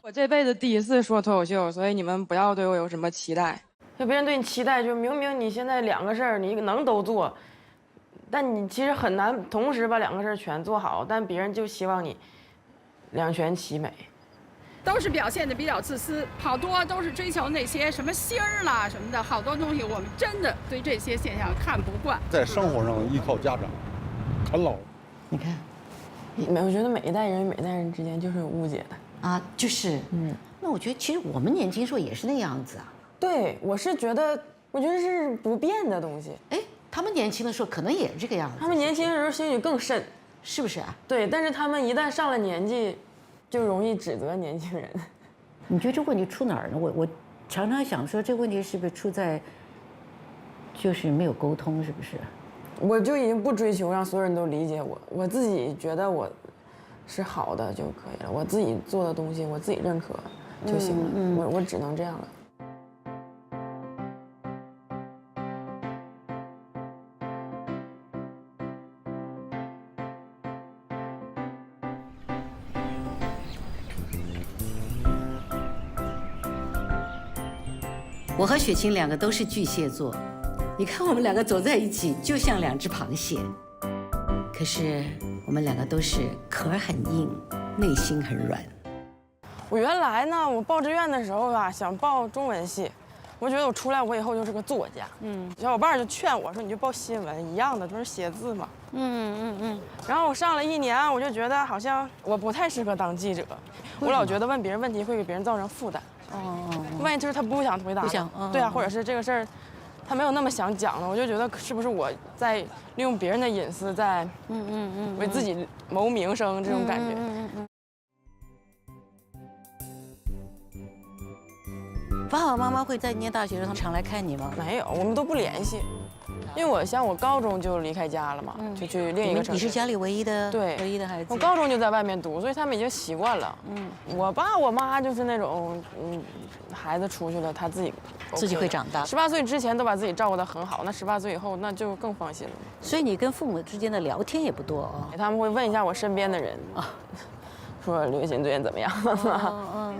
我这辈子第一次说脱口秀，所以你们不要对我有什么期待。就别人对你期待，就明明你现在两个事儿你能都做，但你其实很难同时把两个事儿全做好，但别人就希望你两全其美。都是表现的比较自私，好多都是追求那些什么星儿啦什么的，好多东西我们真的对这些现象看不惯。在生活上依靠家长，啃老。你看，我觉得每一代人与每一代人之间就是有误解的啊，就是，那我觉得其实我们年轻时候也是那样子啊。对，我觉得是不变的东西。哎，他们年轻的时候可能也是这个样子。他们年轻的时候心里更深，是不是啊？对，但是他们一旦上了年纪，就容易指责年轻人。你觉得这问题出哪儿呢？我常常想说，这个问题是不是出在就是没有沟通，是不是？我就已经不追求让所有人都理解我，我自己觉得我是好的就可以了，我自己做的东西我自己认可就行了，我只能这样了。我和雪晴两个都是巨蟹座，你看我们两个走在一起就像两只螃蟹，可是我们两个都是壳很硬，内心很软。我原来呢，我报志愿的时候吧，想报中文系，我觉得我出来我以后就是个作家。小伙伴就劝我说，你就报新闻，一样的都是写字嘛。然后我上了1年，我就觉得好像我不太适合当记者，我老觉得问别人问题会给别人造成负担。万一就是他不想回答，对啊，或者是这个事儿，他没有那么想讲了，我就觉得是不是我在利用别人的隐私，在为自己谋名声这种感觉。爸爸妈妈会在念大学的时候，他们常来看你吗？没有，我们都不联系，因为我高中就离开家了嘛，就去另一个城市。你是家里唯一的孩子。我高中就在外面读，所以他们已经习惯了。我爸我妈就是那种，孩子出去了，他自己会长大。18岁之前都把自己照顾得很好，那18岁以后那就更放心了。所以你跟父母之间的聊天也不多啊。他们会问一下我身边的人啊，说刘雨欣最近怎么样？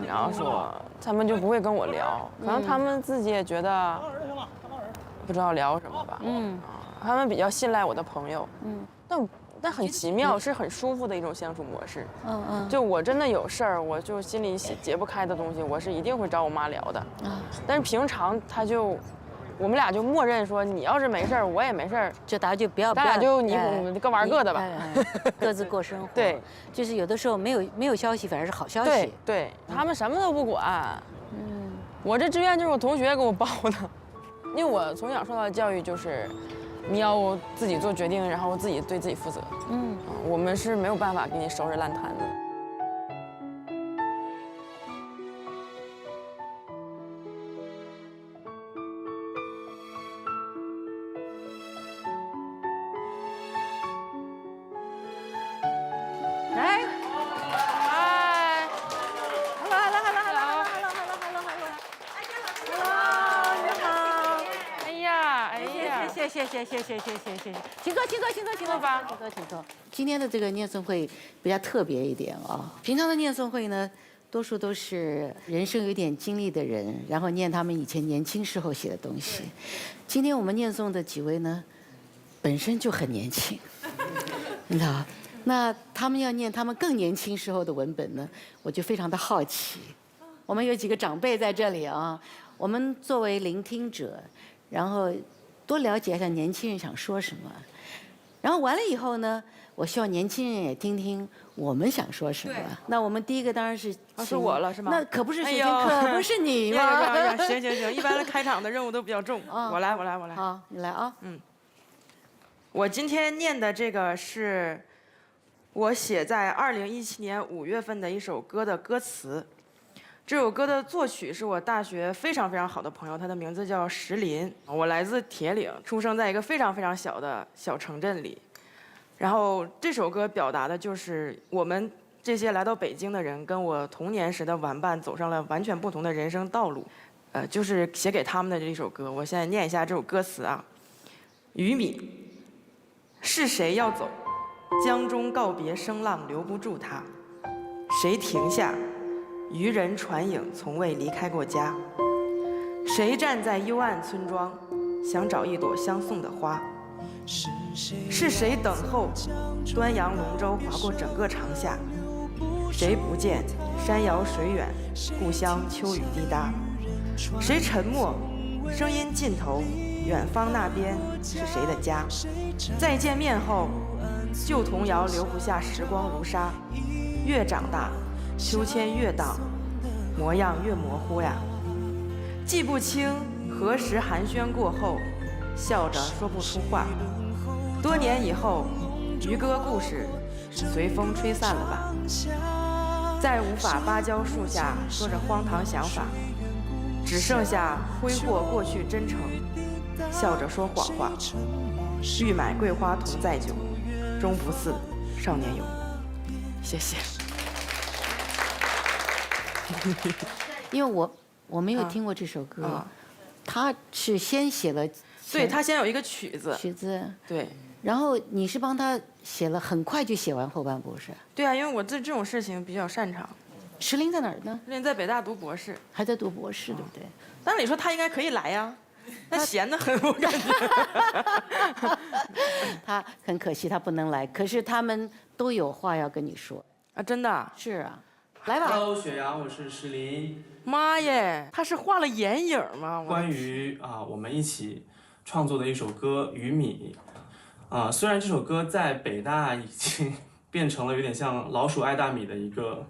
然后说他们就不会跟我聊，可能他们自己也觉得不知道聊什么吧。他们比较信赖我的朋友。但很奇妙，是很舒服的一种相处模式。就我真的有事儿，我就心里解不开的东西，我是一定会找我妈聊的。但是平常我们俩就默认说，你要是没事儿，我也没事儿，就大家就不要，咱俩就你各玩各的吧，各自过生活。对，就是有的时候没有消息，反而是好消息。对，他们什么都不管。我这志愿就是我同学给我报的，因为我从小受到的教育就是，你要自己做决定，然后自己对自己负责。我们是没有办法给你收拾烂摊子。谢，请坐吧，请坐。今天的这个念诵会比较特别一点啊，平常的念诵会呢，多数都是人生有点经历的人，然后念他们以前年轻时候写的东西。今天我们念诵的几位呢，本身就很年轻，你知道，那他们要念他们更年轻时候的文本呢，我就非常的好奇。我们有几个长辈在这里啊，我们作为聆听者，然后多了解一下年轻人想说什么，然后完了以后呢，我希望年轻人也听听我们想说什么。那我们第一个当然是是我了，是吗？那可不是雪晴，可不是你吗？行，一般的开场的任务都比较重。我来。好，你来啊。我今天念的这个是我写在2017年5月份的一首歌的歌词。这首歌的作曲是我大学非常非常好的朋友，他的名字叫石林。我来自铁岭，出生在一个非常非常小的小城镇里。然后这首歌表达的就是我们这些来到北京的人，跟我童年时的玩伴走上了完全不同的人生道路。就是写给他们的这一首歌。我现在念一下这首歌词啊。于米，是谁要走？江中告别声浪留不住他。谁停下？渔人船影从未离开过家。谁站在幽暗村庄，想找一朵相送的花？是谁等候端阳龙舟划过整个长夏？谁不见山遥水远，故乡秋雨滴答？谁沉默？声音尽头，远方那边是谁的家？再见面后，旧童谣留不下时光如沙。越长大，秋千越荡，模样越模糊呀。记不清何时寒暄过后，笑着说不出话。多年以后，渔歌故事随风吹散了吧？再无法芭蕉树下说着荒唐想法，只剩下挥霍过去真诚，笑着说谎话。欲买桂花同载酒，终不似少年游。谢谢。因为我没有听过这首歌，他是先写了，对他先有一个曲子，对，然后你是帮他写了，很快就写完后半部是？对啊，因为我对这种事情比较擅长。石林在哪儿呢？石林在北大读博士，还在读博士，对不对？按理说他应该可以来呀，他闲得很，我感觉。他很可惜他不能来，可是他们都有话要跟你说啊，真的？是啊，来吧。Hello， 雪阳，我是石林。妈耶，他是画了眼影吗？关于我们一起创作的一首歌《鱼米》虽然这首歌在北大已经变成了有点像老鼠爱大米的一个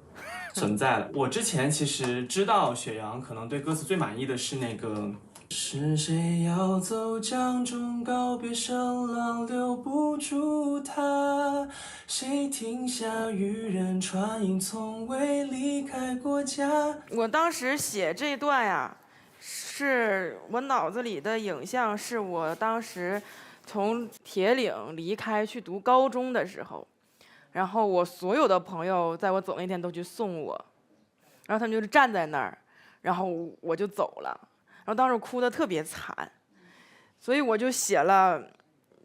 存在了。我之前其实知道雪阳可能对歌词最满意的是那个。是谁要走江中告别声浪留不住他？谁停下渔人船影从未离开过家？我当时写这段呀，是我脑子里的影像，是我当时从铁岭离开去读高中的时候，然后我所有的朋友在我走那天都去送我，然后他们就是站在那儿，然后我就走了。然后当时哭得特别惨，所以我就写了，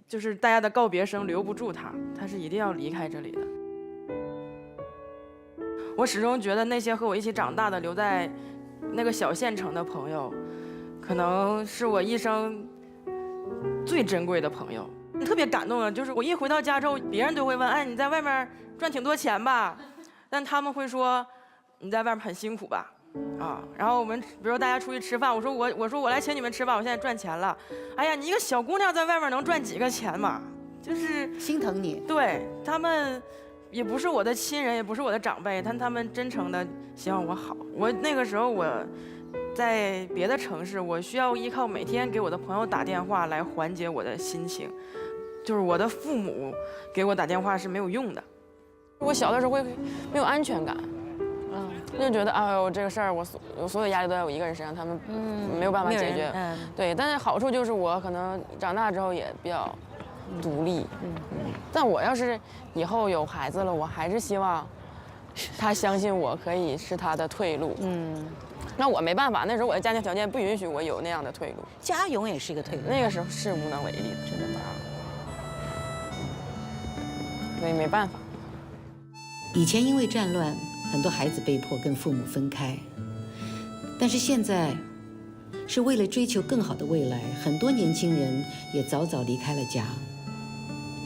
就是大家的告别声留不住他，他是一定要离开这里的。我始终觉得那些和我一起长大的留在那个小县城的朋友，可能是我一生最珍贵的朋友。特别感动的就是我一回到家之后，别人都会问，哎，你在外面赚挺多钱吧？但他们会说，你在外面很辛苦吧？然后我们比如说大家出去吃饭，我说我来请你们吃饭，我现在赚钱了。哎呀，你一个小姑娘在外面能赚几个钱嘛？就是心疼你。对，他们也不是我的亲人，也不是我的长辈，但他们真诚的希望我好。我那个时候我在别的城市，我需要依靠每天给我的朋友打电话来缓解我的心情，就是我的父母给我打电话是没有用的。我小的时候会没有安全感。就觉得哎呦，这个事儿我所有压力都在我一个人身上，他们没有办法解决。对，但是好处就是我可能长大之后也比较独立。但我要是以后有孩子了，我还是希望他相信我可以是他的退路。那我没办法，那时候我的家庭条件不允许我有那样的退路。家永远是一个退路。那个时候是无能为力的，真的。所以没办法。以前因为战乱，很多孩子被迫跟父母分开，但是现在是为了追求更好的未来，很多年轻人也早早离开了家，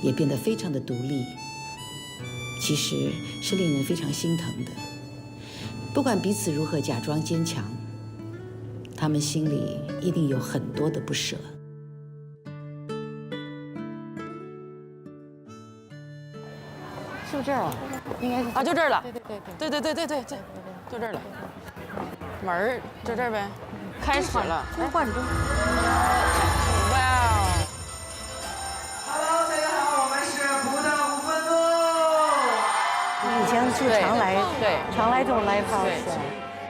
也变得非常的独立，其实是令人非常心疼的。不管彼此如何假装坚强，他们心里一定有很多的不舍。是不是这儿啊？应该是就这儿了。对，就这儿了。门儿就这儿呗，开始了。换中。哇哦 ！Hello， 大家好，我们是不到5分钟。以前是常来，对，常来这种 live house。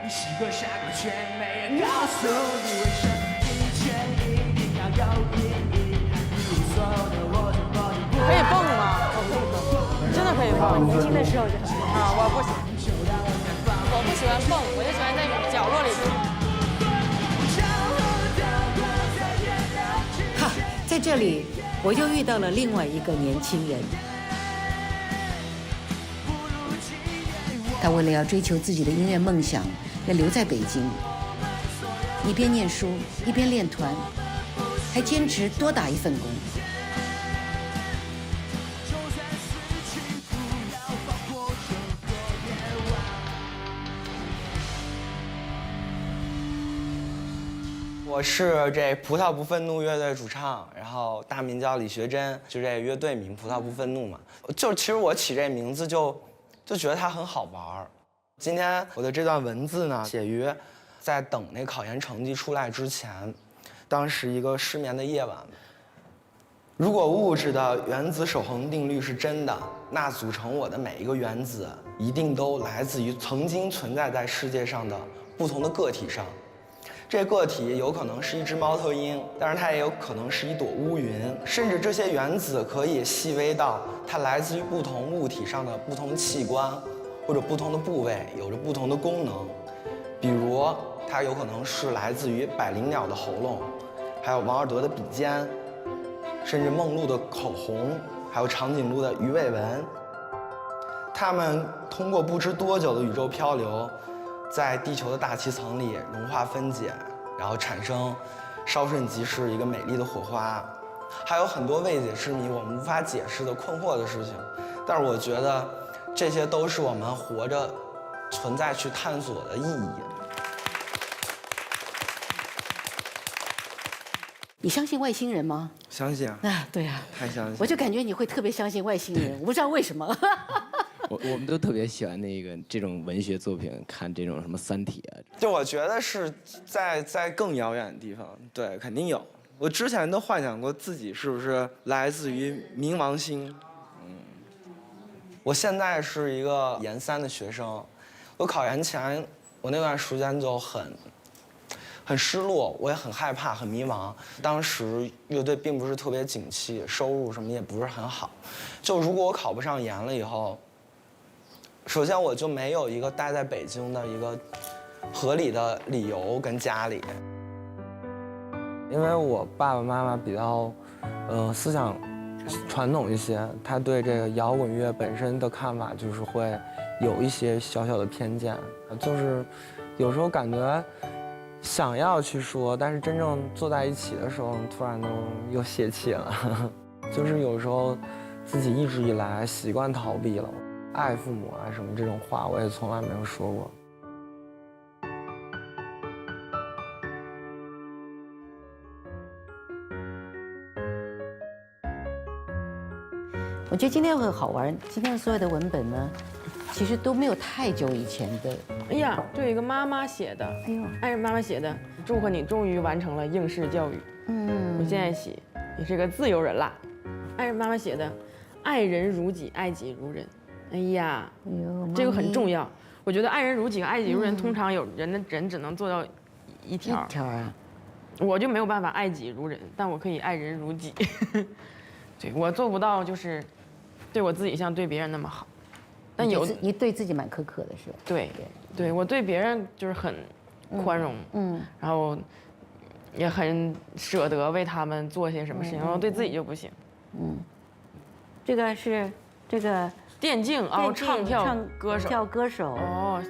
你是个傻瓜，却没人告诉你为什么一切一定要有意义。一无所有的我就抱你不可以蹦吗？真的可以蹦。年轻的时候就我不行，我不喜欢蹦，我就喜欢在角落里蹦。哈，在这里我就遇到了另外一个年轻人。他为了要追求自己的音乐梦想，要留在北京，一边念书一边练团，还坚持多打一份工。我是这葡萄不愤怒乐队主唱，然后大名叫李学珍，就这乐队名葡萄不愤怒嘛。其实我起这名字就觉得它很好玩。今天我的这段文字呢，写于在等那考研成绩出来之前，当时一个失眠的夜晚。如果物质的原子守恒定律是真的，那组成我的每一个原子一定都来自于曾经存在在世界上的不同的个体上。这个体有可能是一只猫头鹰，但是它也有可能是一朵乌云，甚至这些原子可以细微到它来自于不同物体上的不同器官，或者不同的部位，有着不同的功能。比如，它有可能是来自于百灵鸟的喉咙，还有王尔德的笔尖，甚至梦露的口红，还有长颈鹿的鱼尾纹。它们通过不知多久的宇宙漂流，在地球的大气层里融化分解，然后产生稍瞬即逝一个美丽的火花。还有很多未解之谜，我们无法解释的困惑的事情，但是我觉得这些都是我们活着存在去探索的意义。你相信外星人吗？相信啊，对啊，太相信。我就感觉你会特别相信外星人，我不知道为什么。我们都特别喜欢这种文学作品，看这种什么《三体》啊。就我觉得是在更遥远的地方，对，肯定有。我之前都幻想过自己是不是来自于冥王星。我现在是一个研3的学生，我考研前我那段时间就很失落，我也很害怕，很迷茫。当时乐队并不是特别景气，收入什么也不是很好。就如果我考不上研了以后，首先我就没有一个待在北京的一个合理的理由跟家里。因为我爸爸妈妈比较，思想传统一些，他对这个摇滚乐本身的看法就是会有一些小小的偏见，就是有时候感觉想要去说，但是真正坐在一起的时候，突然又泄气了。就是有时候自己一直以来习惯逃避了，爱父母啊什么这种话，我也从来没有说过。我觉得今天会好玩，今天所有的文本呢，其实都没有太久以前的。哎呀，这有一个妈妈写的，哎呦，爱人妈妈写的，祝贺你终于完成了应试教育。我现在写，你是个自由人啦。爱人妈妈写的，爱人如己，爱己如人。哎呀，这个很重要。我觉得爱人如己和爱己如人，通常有人只能做到一条啊。我就没有办法爱己如人，但我可以爱人如己。对，我做不到，就是对我自己像对别人那么好。但你对自己蛮苛刻的是吧？对，我对别人就是很宽容，然后也很舍得为他们做些什么事情，然后对自己就不行。这个是这个电竞哦，唱跳歌手哦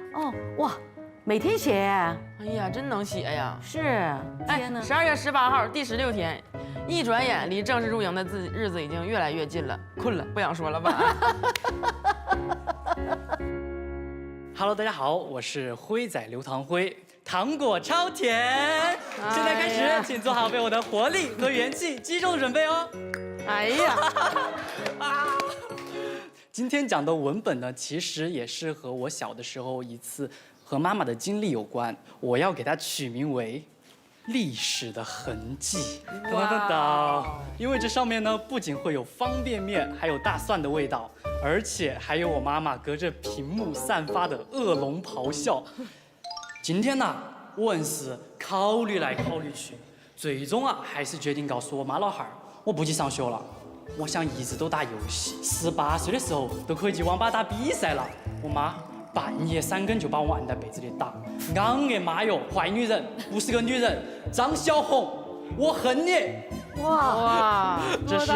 哇，每天写呀？哎呀，真能写呀！是，天哪！12月18号第16天，一转眼离正式入营的日子已经越来越近了，困了，不想说了，晚安。Hello， 大家好，我是辉仔刘唐辉，糖果超甜。现在开始，请做好被我的活力和元气击中的准备哦。哎呀，今天讲的文本呢，其实也是和我小的时候一次和妈妈的经历有关，我要给它取名为《历史的痕迹》。因为这上面呢，不仅会有方便面，还有大蒜的味道，而且还有我妈妈隔着屏幕散发的恶龙咆哮。今天呢，我硬是考虑来考虑去，最终啊，还是决定告诉我妈老汉儿，我不去上学了，我想一直都打游戏，18岁的时候都可以去网吧打比赛了。我妈半夜3更就把我按在被子里打，妈哟，坏女人，不是个女人，张小红，我恨你！哇，这是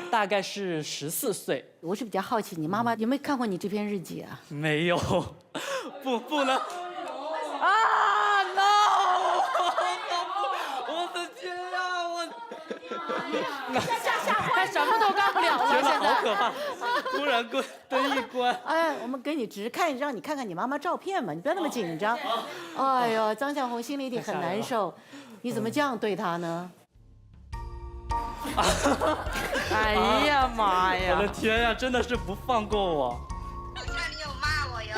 大概是14岁。我是比较好奇，你妈妈有没有看过你这篇日记啊？没有，不能。啊 no！ 我的天啊，我。他什么都干不了了，觉得现在好可怕，突然灯一关。哎，我们给你只是让你看看你妈妈照片嘛，你不要那么紧张。哎呦，张小红心里一定很难受，你怎么这样对她呢？哎呀妈呀！我的天呀，真的是不放过我。好像你有骂我哟。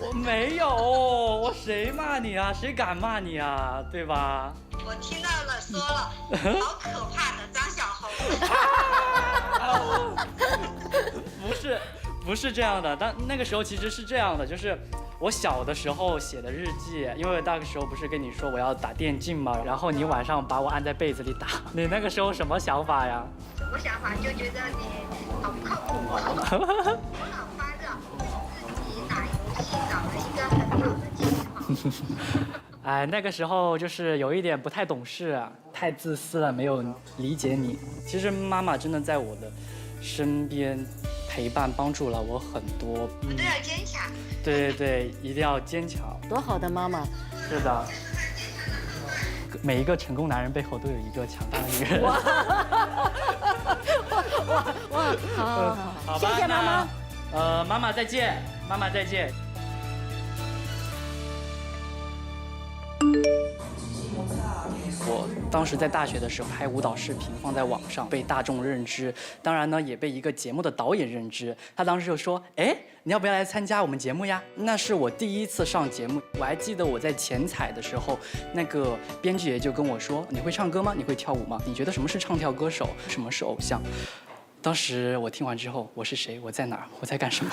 我没有，我谁骂你啊？谁敢骂你啊？对吧？我听到了，说了，好可怕的张小红。不是这样的，但那个时候其实是这样的，就是我小的时候写的日记，因为那个时候不是跟你说我要打电竞嘛，然后你晚上把我按在被子里打，你那个时候什么想法呀？什么想法？就觉得你好不靠谱。我老发热，自己打游戏找了一个很好的借口。哎，那个时候就是有一点不太懂事，太自私了，没有理解你。其实妈妈真的在我的身边陪伴帮助了我很多。我们都要坚强。对，一定要坚强。多好的妈妈！是的，每一个成功男人背后都有一个强大的女人。哇，好，谢谢妈妈。妈妈再见，妈妈再见。我当时在大学的时候拍舞蹈视频放在网上，被大众认知，当然呢也被一个节目的导演认知。他当时就说：“哎，你要不要来参加我们节目呀？”那是我第一次上节目，我还记得我在前采的时候，那个编剧也就跟我说：“你会唱歌吗？你会跳舞吗？你觉得什么是唱跳歌手？什么是偶像？”当时我听完之后，我是谁？我在哪儿？我在干什么？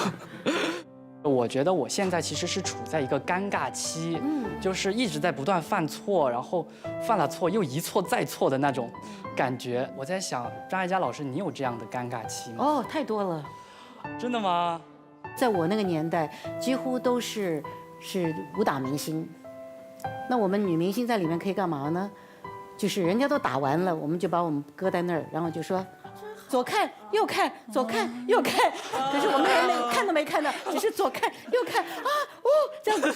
我觉得我现在其实是处在一个尴尬期，就是一直在不断犯错，然后犯了错又一错再错的那种感觉。我在想，张艾嘉老师，你有这样的尴尬期吗？哦，太多了。真的吗？在我那个年代，几乎都是武打明星。那我们女明星在里面可以干嘛呢？就是人家都打完了，我们就把我们搁在那儿，然后就说。左看右看，左看右看，可是我们连看都没看到，只是左看右看啊哦，这样子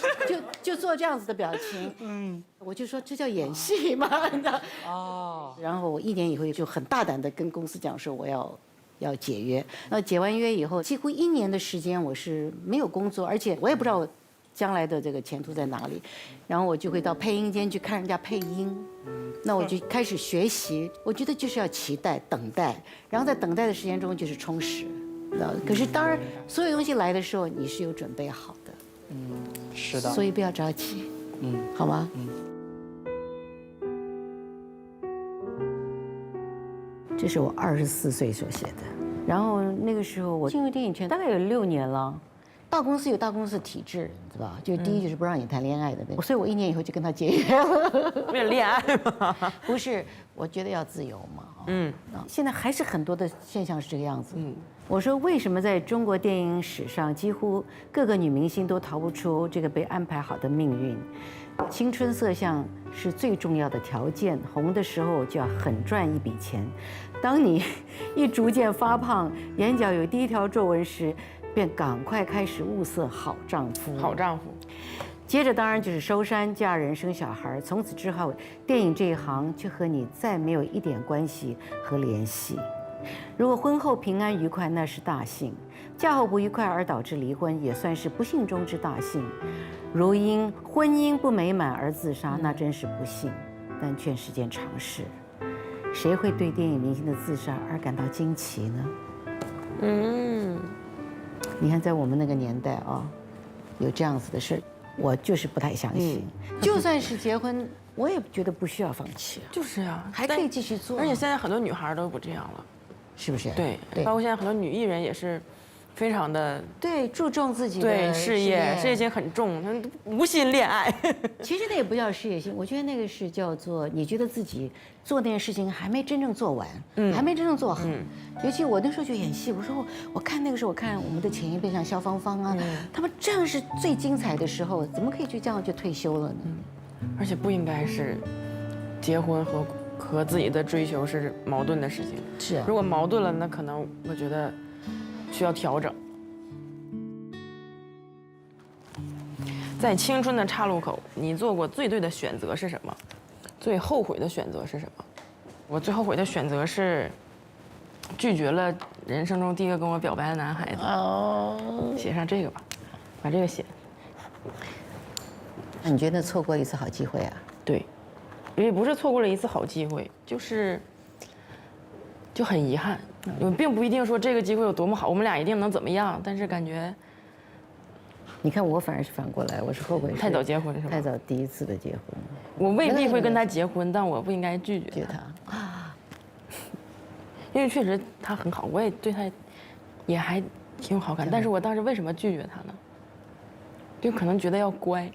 就做这样子的表情。我就说这叫演戏嘛，你知道？哦。然后我1年以后就很大胆的跟公司讲说我要解约。那解完约以后，几乎1年的时间我是没有工作，而且我也不知道我将来的这个前途在哪里。然后我就会到配音间去看人家配音。那我就开始学习，我觉得就是要期待、等待，然后在等待的时间中就是充实。可是当然，所有东西来的时候你是有准备好的。是的。所以不要着急。好吗？这是我24岁所写的，然后那个时候我进入电影圈大概有6年了。大公司有大公司的体制，对吧？就第一就是不让你谈恋爱的那个，所以我1年以后就跟他结约了。为了恋爱吗？不是，我觉得要自由嘛。现在还是很多的现象是这个样子。我说为什么在中国电影史上，几乎各个女明星都逃不出这个被安排好的命运？青春色相是最重要的条件，红的时候就要狠赚一笔钱。当你一逐渐发胖，眼角有第一条皱纹时，便赶快开始物色好丈夫。好丈夫，接着当然就是收山、嫁人、生小孩。从此之后，电影这一行就和你再没有一点关系和联系。如果婚后平安愉快，那是大幸；嫁后不愉快而导致离婚，也算是不幸中之大幸。如因婚姻不美满而自杀，那真是不幸，但却是件常事。谁会对电影明星的自杀而感到惊奇呢？你看，在我们那个年代啊，有这样子的事，我就是不太相信。就算是结婚，我也觉得不需要放弃。就是呀，还可以继续做。而且现在很多女孩都不这样了，是不是？对，包括现在很多女艺人也是，非常的注重自己的事业心很重，她们无心恋爱。其实那也不叫事业心，我觉得那个是叫做你觉得自己做那件事情还没真正做完，还没真正做好。尤其我那时候就演戏，我说我看那个时候，我看我们的前一辈像萧芳芳啊，他们正是最精彩的时候，怎么可以就这样就退休了呢？而且不应该是结婚和和自己的追求是矛盾的事情。是啊，如果矛盾了，那可能我觉得需要调整。在青春的岔路口，你做过最对的选择是什么？最后悔的选择是什么？我最后悔的选择是拒绝了人生中第一个跟我表白的男孩子。哦，写上这个吧，把这个写。那你觉得错过一次好机会啊？对，因为不是错过了一次好机会，就很遗憾。并不一定说这个机会有多么好，我们俩一定能怎么样，但是感觉。你看我反而是反过来，我是后悔太早结婚是吧？太早第一次的结婚。我未必会跟他结婚，但我不应该拒绝他。啊，因为确实他很好，我也对他也还挺有好感，但是我当时为什么拒绝他呢？就可能觉得要乖。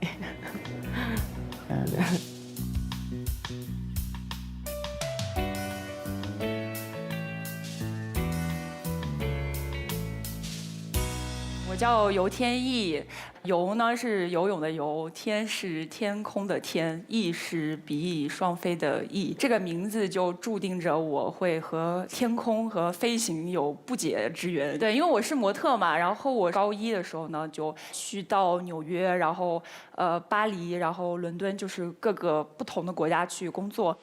我叫游天意，游呢是游泳的游，天是天空的天，翼是比翼双飞的翼。这个名字就注定着我会和天空和飞行有不解之缘。对，因为我是模特嘛，然后我高一的时候呢，就去到纽约，然后巴黎，然后伦敦，就是各个不同的国家去工作。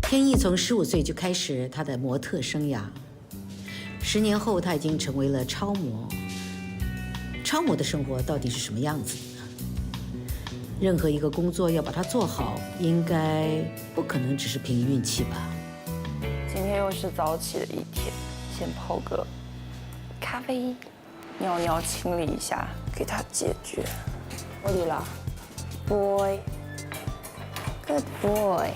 天意从15岁就开始他的模特生涯，10年后他已经成为了超模。超模的生活到底是什么样子？任何一个工作要把它做好，应该不可能只是凭运气吧？今天又是早起的一天，先泡个咖啡，尿尿清理一下，给它解决。我理了 ，boy，good boy。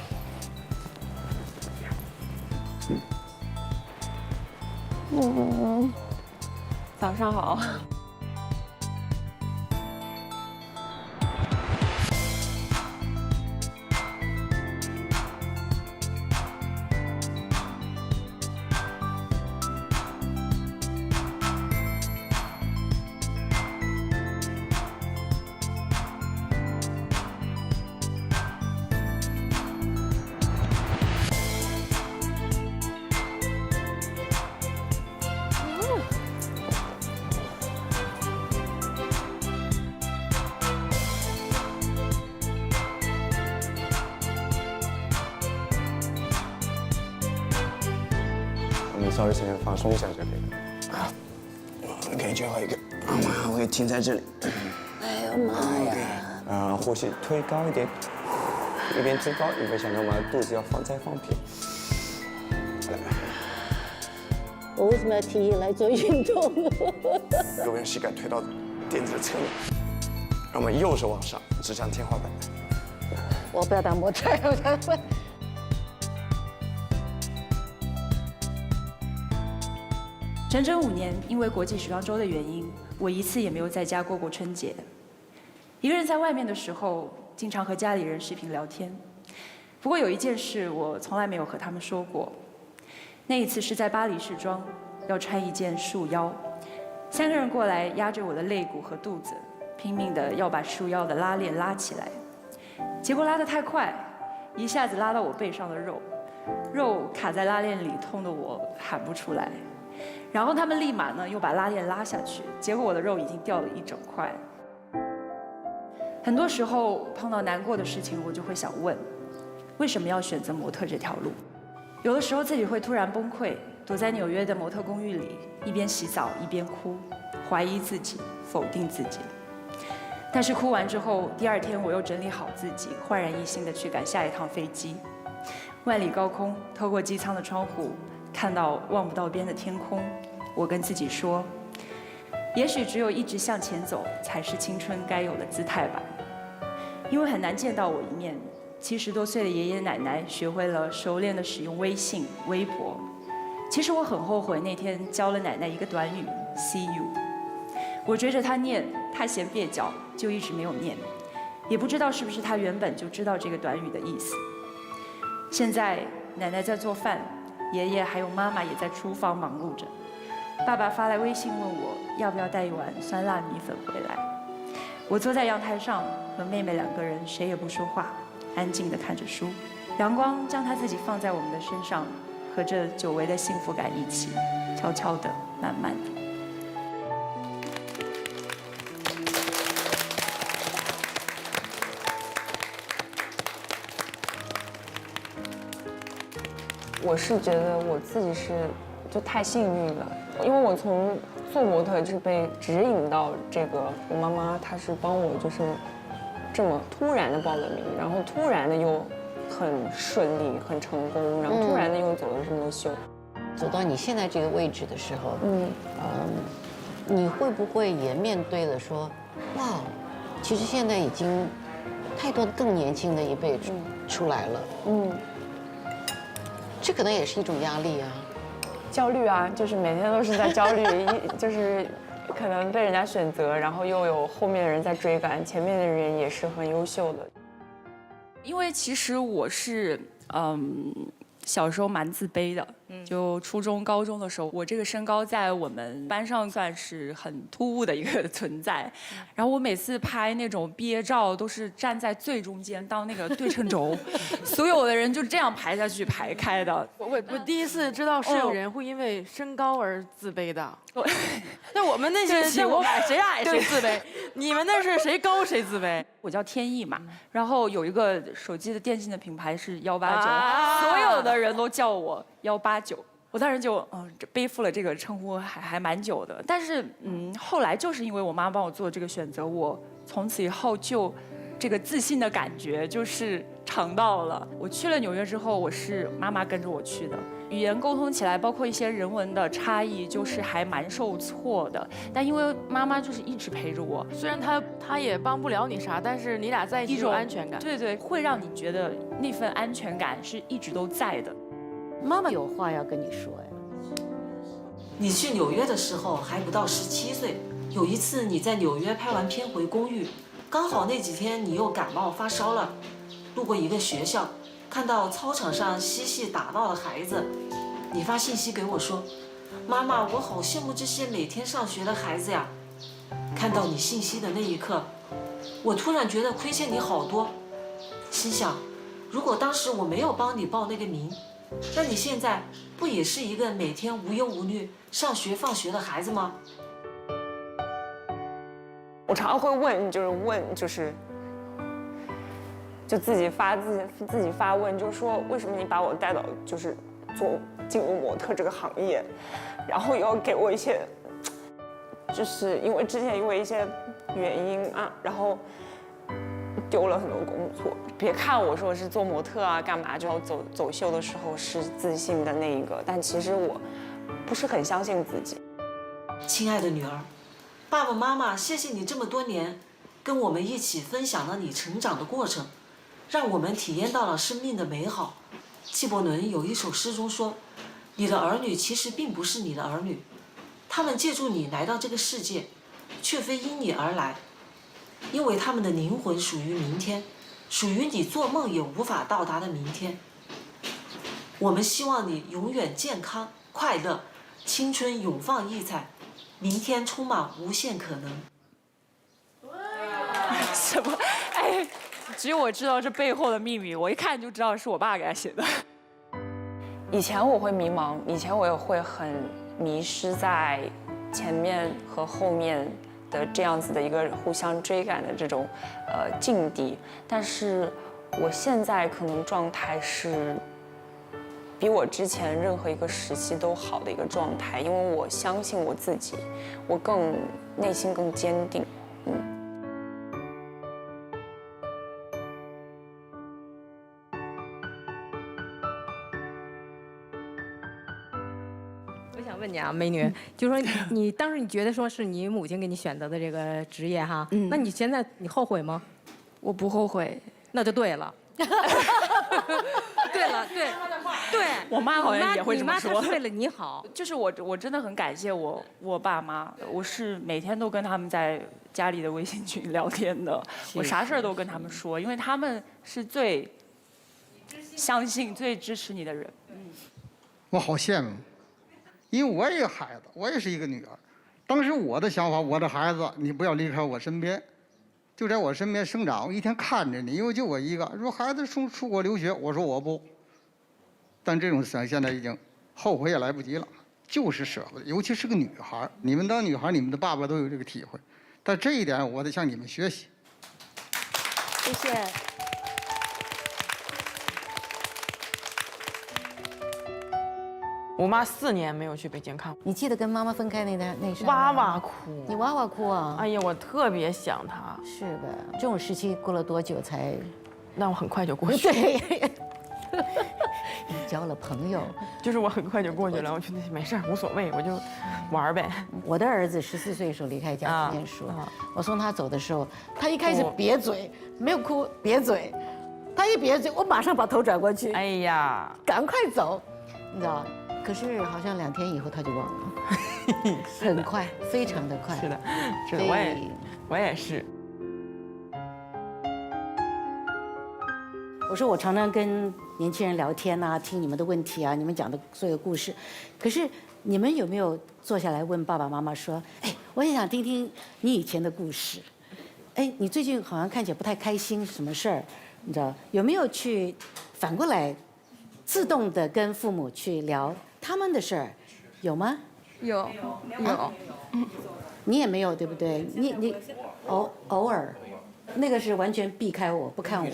早上好。你稍微先放松一下就可以。好，可以最后一个，我可以停在这里。哎呦妈呀！呼吸推高一点，一边推高一边想着我们肚子要再放平。我为什么要提议来做运动？右边膝盖推到垫子的侧面，让我们右手往上指向天花板。我不要当模特，我想问。整整5年，因为国际时装周的原因，我一次也没有在家过过春节。一个人在外面的时候，经常和家里人视频聊天。不过有一件事，我从来没有和他们说过。那一次是在巴黎时装，要穿一件束腰，3个人过来压着我的肋骨和肚子，拼命的要把束腰的拉链拉起来。结果拉得太快，一下子拉到我背上的肉，肉卡在拉链里，痛得我喊不出来。然后他们立马呢又把拉链拉下去，结果我的肉已经掉了一整块。很多时候碰到难过的事情，我就会想问，为什么要选择模特这条路？有的时候自己会突然崩溃，躲在纽约的模特公寓里，一边洗澡一边哭，怀疑自己，否定自己。但是哭完之后，第2天我又整理好自己，焕然一新的去赶下一趟飞机。万里高空，透过机舱的窗户，看到望不到边的天空，我跟自己说，也许只有一直向前走，才是青春该有的姿态吧。因为很难见到我一面，70多岁的爷爷奶奶学会了熟练的使用微信、微博。其实我很后悔那天教了奶奶一个短语 "See you"， 我追着她念，她嫌蹩脚，就一直没有念。也不知道是不是她原本就知道这个短语的意思。现在奶奶在做饭，爷爷还有妈妈也在厨房忙碌着。爸爸发来微信问我要不要带一碗酸辣米粉回来。我坐在阳台上，和妹妹2个人谁也不说话，安静地看着书。阳光将他自己放在我们的身上，和这久违的幸福感一起，悄悄地、慢慢地。我是觉得我自己就太幸运了，因为我从做模特就是被指引到这个，我妈妈她是帮我就是这么突然的报了名，然后突然的又很顺利、很成功，然后突然的又走了这么多秀。走到你现在这个位置的时候，你会不会也面对了说，哇，其实现在已经太多更年轻的一辈出来了，这可能也是一种压力啊，焦虑啊，就是每天都是在焦虑，就是可能被人家选择，然后又有后面的人在追赶，前面的人也是很优秀的。因为其实我是小时候蛮自卑的，就初中、高中的时候，我这个身高在我们班上算是很突兀的一个存在。然后我每次拍那种毕业照，都是站在最中间当那个对称轴，所有的人就这样排下去排开的。我第一次知道是有人会因为身高而自卑的。那我们那些像我矮谁矮谁自卑，你们那是谁高谁自卑？我叫天意嘛，然后有一个手机的电信的品牌是189，所有的人都叫我189，我当时就背负了这个称呼还蛮久的。但是后来就是因为我妈帮我做这个选择，我从此以后就这个自信的感觉就是尝到了。我去了纽约之后，我是妈妈跟着我去的。语言沟通起来，包括一些人文的差异，就是还蛮受挫的。但因为妈妈就是一直陪着我，虽然她也帮不了你啥，但是你俩在一起有安全感。对对，会让你觉得那份安全感是一直都在的。妈妈有话要跟你说呀。你去纽约的时候还不到17岁，有一次你在纽约拍完片回公寓，刚好那几天你又感冒发烧了，路过一个学校。看到操场上嬉戏打闹的孩子，你发信息给我说：“妈妈，我好羡慕这些每天上学的孩子呀。”看到你信息的那一刻，我突然觉得亏欠你好多，心想，如果当时我没有帮你报那个名，那你现在不也是一个每天无忧无虑上学放学的孩子吗？我常常会问，就自己发问，就是说为什么你把我带到就是进入模特这个行业，然后又要给我一些，就是因为之前因为一些原因啊，然后丢了很多工作。别看我说是做模特啊干嘛，就要走秀的时候是自信的那一个，但其实我不是很相信自己。亲爱的女儿，爸爸妈妈谢谢你这么多年跟我们一起分享了你成长的过程。让我们体验到了生命的美好。纪伯伦有一首诗中说：“你的儿女其实并不是你的儿女，他们借助你来到这个世界，却非因你而来，因为他们的灵魂属于明天，属于你做梦也无法到达的明天。我们希望你永远健康快乐，青春永放异彩，明天充满无限可能。”什么？哎。只有我知道这背后的秘密，我一看就知道是我爸给他写的。以前我会迷茫，以前我也会很迷失在前面和后面的这样子的一个互相追赶的这种境地，但是我现在可能状态是比我之前任何一个时期都好的一个状态，因为我相信我自己，我内心更坚定，问你啊，美女，就说你当时你觉得说是你母亲给你选择的这个职业哈，那你现在你后悔吗？我不后悔，那就对了。对了，对，我妈好像也会这么说。你妈是为了你好，就是我真的很感谢我爸妈，我是每天都跟他们在家里的微信群聊天的，我啥事儿都跟他们说，因为他们是最相信、最支持你的人。我好羡慕。因为我也有孩子，我也是一个女儿。当时我的想法，我的孩子，你不要离开我身边，就在我身边生长，我一天看着你，因为就我一个。说孩子出国留学，我说我不。但这种想现在已经后悔也来不及了，就是舍不得，尤其是个女孩。你们当女孩，你们的爸爸都有这个体会，但这一点我得向你们学习。谢谢。我妈4年没有去北京看我，你记得跟妈妈分开那事？哇哇哭。你哇哇哭啊？哎呀，我特别想她。是的，这种时期过了多久才？那我很快就过去了。对。你交了朋友，就是我很快就过去了，我觉得没事儿，无所谓，我就玩呗。我的儿子14岁的时候离开家去念书，我送他走的时候，他一开始瘪嘴，没有哭，瘪嘴，他一瘪嘴，我马上把头转过去，哎呀，赶快走，你知道？可是好像2天以后他就忘了，很快，非常的快。是的，是的，我也是。我说我常常跟年轻人聊天呐，听你们的问题啊，你们讲的所有故事，可是你们有没有坐下来问爸爸妈妈说，哎，我也想听听你以前的故事，哎，你最近好像看起来不太开心，什么事儿？你知道有没有去反过来自动的跟父母去聊他们的事儿，有吗？有。你也没有对不对？你偶尔。那个是完全避开我，不看我。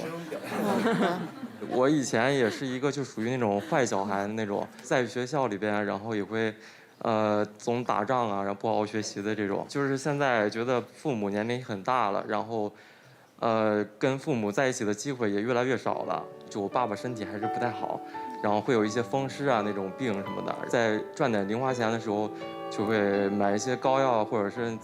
我以前也是一个就属于那种坏小孩的那种，在学校里边，然后也会，总打仗啊，然后不好好学习的这种。就是现在觉得父母年龄很大了，然后，跟父母在一起的机会也越来越少了。就我爸爸身体还是不太好，然后会有一些风湿啊那种病什么的。在赚点零花钱的时候，就会买一些膏药或者是。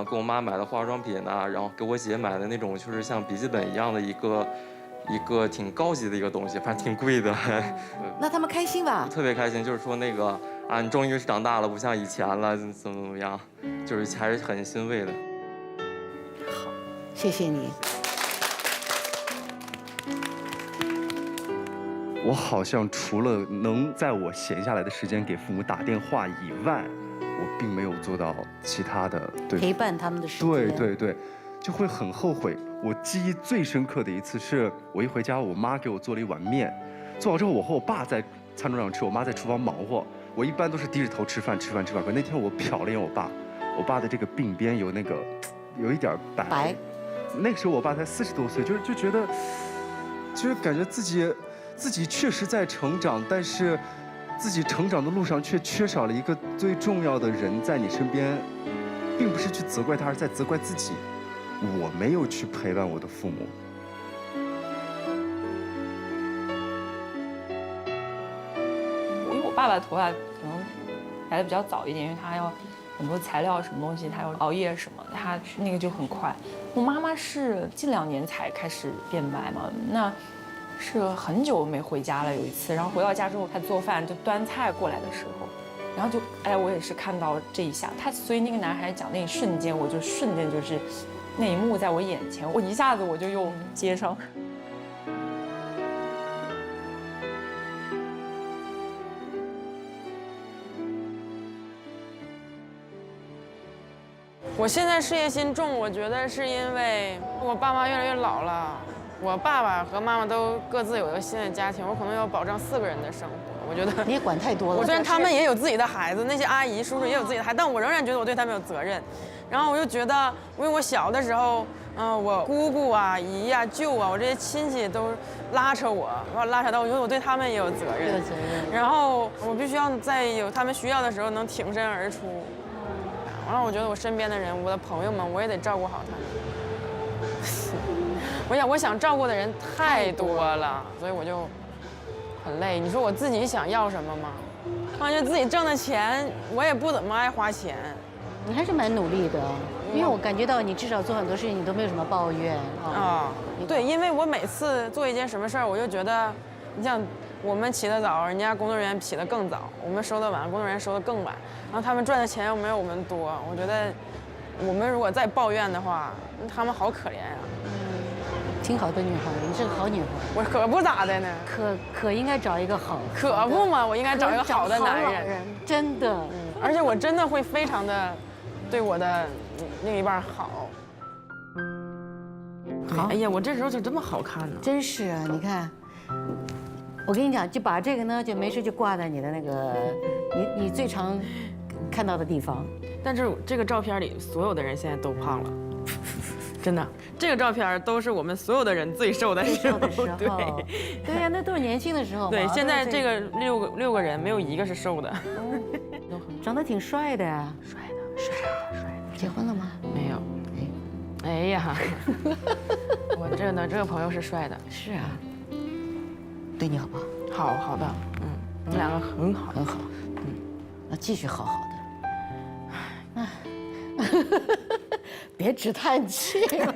给我妈买的化妆品啊，然后给我姐买的那种，就是像笔记本一样的一个挺高级的一个东西，反正挺贵的。那他们开心吧？特别开心，就是说那个啊，你终于长大了，不像以前了，怎么样，就是还是很欣慰的。好，谢谢你。我好像除了能在我闲下来的时间给父母打电话以外。我并没有做到其他的，对陪伴他们的时间。对，就会很后悔。我记忆最深刻的一次是我一回家，我妈给我做了一碗面，做好之后我和我爸在餐桌上吃，我妈在厨房忙活。我一般都是低着头吃饭。可那天我瞟了一眼我爸的这个鬓边有一点白。那个时候我爸才40多岁，就觉得，就是感觉自己确实在成长，但是。自己成长的路上却缺少了一个最重要的人在你身边，并不是去责怪他，而是在责怪自己。我没有去陪伴我的父母。因为我爸爸的头发可能来的比较早一点，因为他要很多材料什么东西，他要熬夜什么，他那个就很快。我妈妈是近2年才开始变白嘛，那。是很久没回家了，有一次，然后回到家之后，他做饭就端菜过来的时候，然后就哎，我也是看到这一下，所以那个男孩讲那一瞬间，我就瞬间就是那一幕在我眼前，我一下子我就又接上。我现在事业心重，我觉得是因为我爸妈越来越老了。我爸爸和妈妈都各自有一个新的家庭，我可能要保障4个人的生活。我觉得你也管太多了。我虽然他们也有自己的孩子，那些阿姨叔叔也有自己的孩子，但我仍然觉得我对他们有责任。然后我就觉得，因为我小的时候，我姑姑啊、姨啊、舅啊，我这些亲戚都拉扯我，拉扯到我觉得我对他们也有责任。有责任。然后我必须要在有他们需要的时候能挺身而出。然后我觉得我身边的人，我的朋友们，我也得照顾好他们。我想照顾的人太多了，所以我就很累。你说我自己想要什么吗？我感觉自己挣的钱，我也不怎么爱花钱。你还是蛮努力的，因为我感觉到你至少做很多事情你都没有什么抱怨啊。对，因为我每次做一件什么事儿，我就觉得，你像我们起得早，人家工作人员起得更早；我们收得晚，工作人员收得更晚。然后他们赚的钱又没有我们多，我觉得我们如果再抱怨的话，他们好可怜呀。挺好的女孩，你是个好女孩。我可不咋的呢。可应该找一个好。可不嘛，我应该找一个好的男人。真的。而且我真的会非常的对我的另一半好。好，哎呀，我这时候就这么好看呢？真是啊，你看，我跟你讲，就把这个呢，就没事就挂在你的那个你最常看到的地方。但是这个照片里所有的人现在都胖了，真的，这个照片都是我们所有的人最瘦的时候。对，对呀，那都是年轻的时候。对，现在这个六个人没有一个是瘦的。长得挺帅的呀。帅的。结婚了吗？没有。哎呀，我这个朋友是帅的。是啊。对你好不好？好的，我们两个很好。那继续好好的。别只叹气了。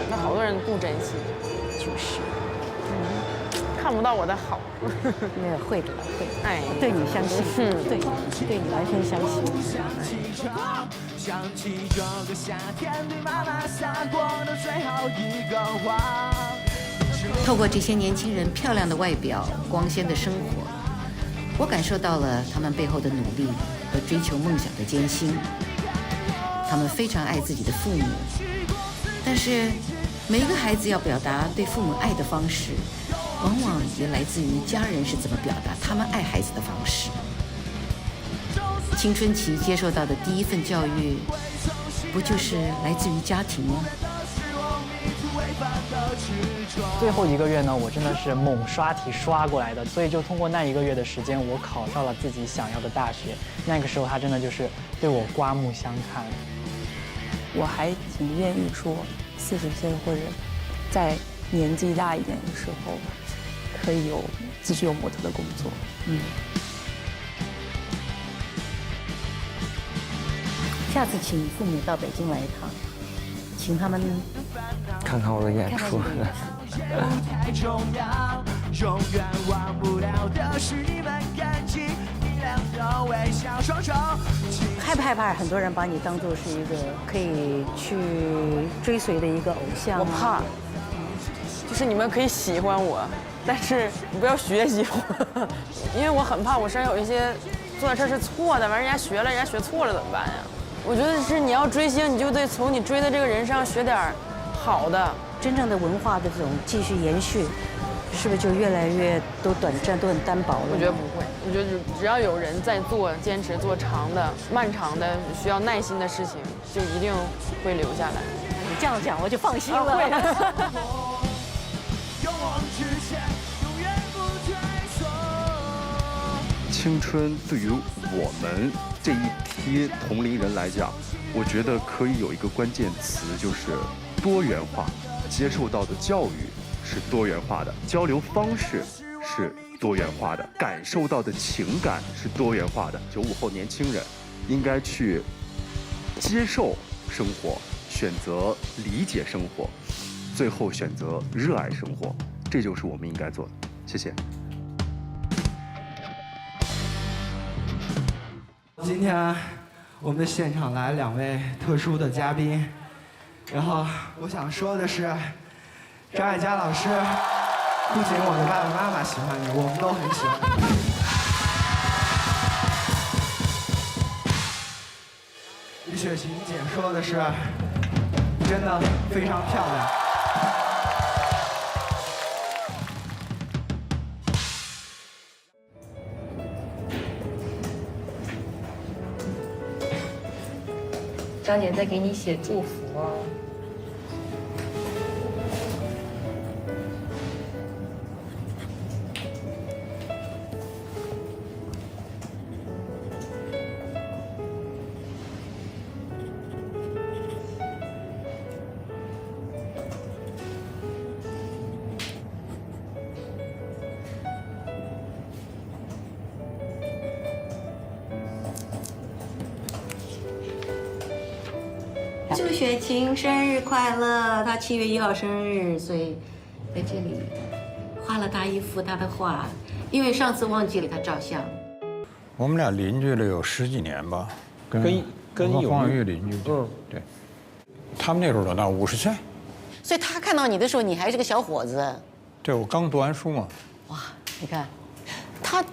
那好多人不珍惜，就是，看不到我的好。那个会的，会。哎，对你相信，对你完全相信。想起这个夏天对妈妈撒过的最后一个谎。透过这些年轻人漂亮的外表、光鲜的生活，我感受到了他们背后的努力和追求梦想的艰辛。他们非常爱自己的父母，但是每一个孩子要表达对父母爱的方式，往往也来自于家人是怎么表达他们爱孩子的方式。青春期接受到的第一份教育，不就是来自于家庭吗？最后1个月呢，我真的是猛刷题刷过来的，所以就通过那1个月的时间，我考到了自己想要的大学。那个时候，他真的就是对我刮目相看。我还挺愿意说，40岁或者再年纪大一点的时候，可以继续有模特的工作。下次请父母到北京来一趟，请他们看看我的演出。太重要，永远忘不了的是你们感情，你俩的微笑双手。害不害怕很多人把你当做是一个可以去追随的一个偶像？我怕，就是你们可以喜欢我，但是你不要学习我，因为我很怕我身上有一些做的事是错的，完人家学了，人家学错了怎么办呀？我觉得是你要追星，你就得从你追的这个人身上学点好的。真正的文化的这种继续延续，是不是就越来越都短暂、都很单薄了？我觉得不会，我觉得只要有人在做，坚持做长的、漫长的、需要耐心的事情，就一定会留下来。你这样讲，我就放心了。会的。青春对于我们这一批同龄人来讲，我觉得可以有一个关键词，就是多元化。接受到的教育是多元化的，交流方式是多元化的，感受到的情感是多元化的。95后年轻人应该去接受生活，选择理解生活，最后选择热爱生活，这就是我们应该做的。谢谢。今天我们的现场来2位特殊的嘉宾，然后我想说的是，张艾嘉老师，不仅我的爸爸妈妈喜欢你，我们都很喜欢你。李雪琴姐说的是，真的非常漂亮。张姐在给你写祝福啊。祝雪晴生日快乐！她7月1号生日，所以在这里画了她一幅她的画，因为上次忘记了她照相。我们俩邻居了有10几年吧，跟黄玉邻居，对，他们那时候多大？50岁。所以他看到你的时候，你还是个小伙子。对，我刚读完书嘛。哇，你看，他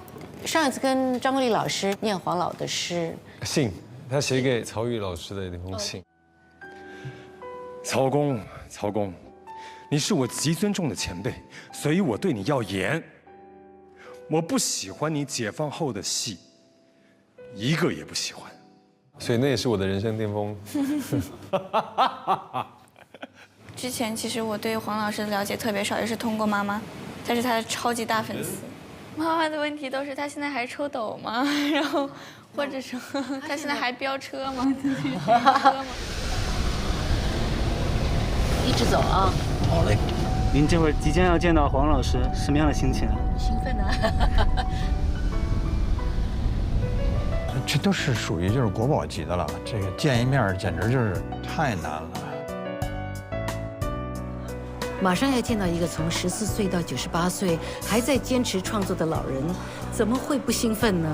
上一次跟张国立老师念黄老的诗，信，他写给曹禺老师的那封信。曹公，曹公，你是我极尊重的前辈，所以我对你要严。我不喜欢你解放后的戏，一个也不喜欢。所以那也是我的人生巅峰。之前其实我对黄老师的了解特别少，也是通过妈妈，她是他的超级大粉丝。妈妈的问题都是她现在还抽抖吗？然后或者说她现在还飙车吗？一直走啊。好嘞。您这会儿即将要见到黄老师，什么样的心情？兴奋啊！这都是属于就是国宝级的了，这个见一面简直就是太难了。马上要见到一个从14岁到98岁还在坚持创作的老人，怎么会不兴奋呢？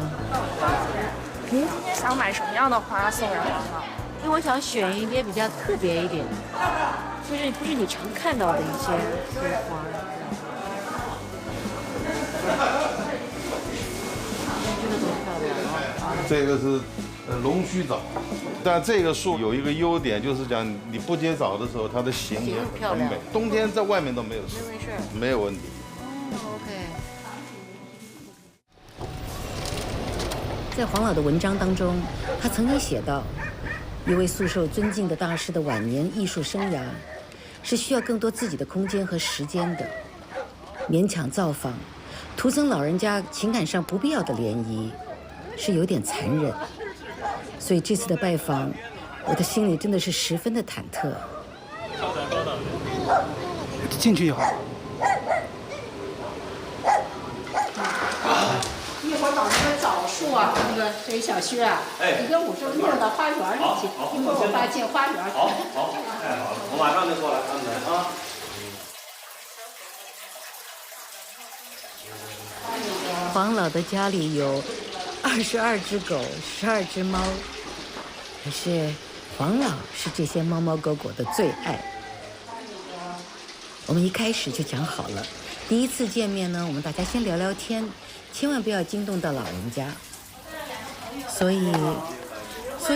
您今天想买什么样的花送人黄老？因为我想选一些比较特别一点，就是不是你常看到的一些花。这个是龙须枣，但这个树有一个优点，就是讲你不接枣的时候，它的形很美。冬天在外面都没有事，没有问题。OK。在黄老的文章当中，他曾经写到，一位素受尊敬的大师的晚年艺术生涯，是需要更多自己的空间和时间的。勉强造访，徒增老人家情感上不必要的涟漪，是有点残忍。所以这次的拜访，我的心里真的是十分的忐忑。进去一会儿。一会儿把那个枣树啊，那个水小薛啊，你跟武生弄到花园里去，一会儿我把它进花园。好，太好了，我马上就过来安排啊。黄老的家里有22只狗，12只猫，可是黄老是这些猫猫狗狗的最爱。我们一开始就讲好了，第一次见面呢，我们大家先聊聊天，千万不要惊动到老人家。所以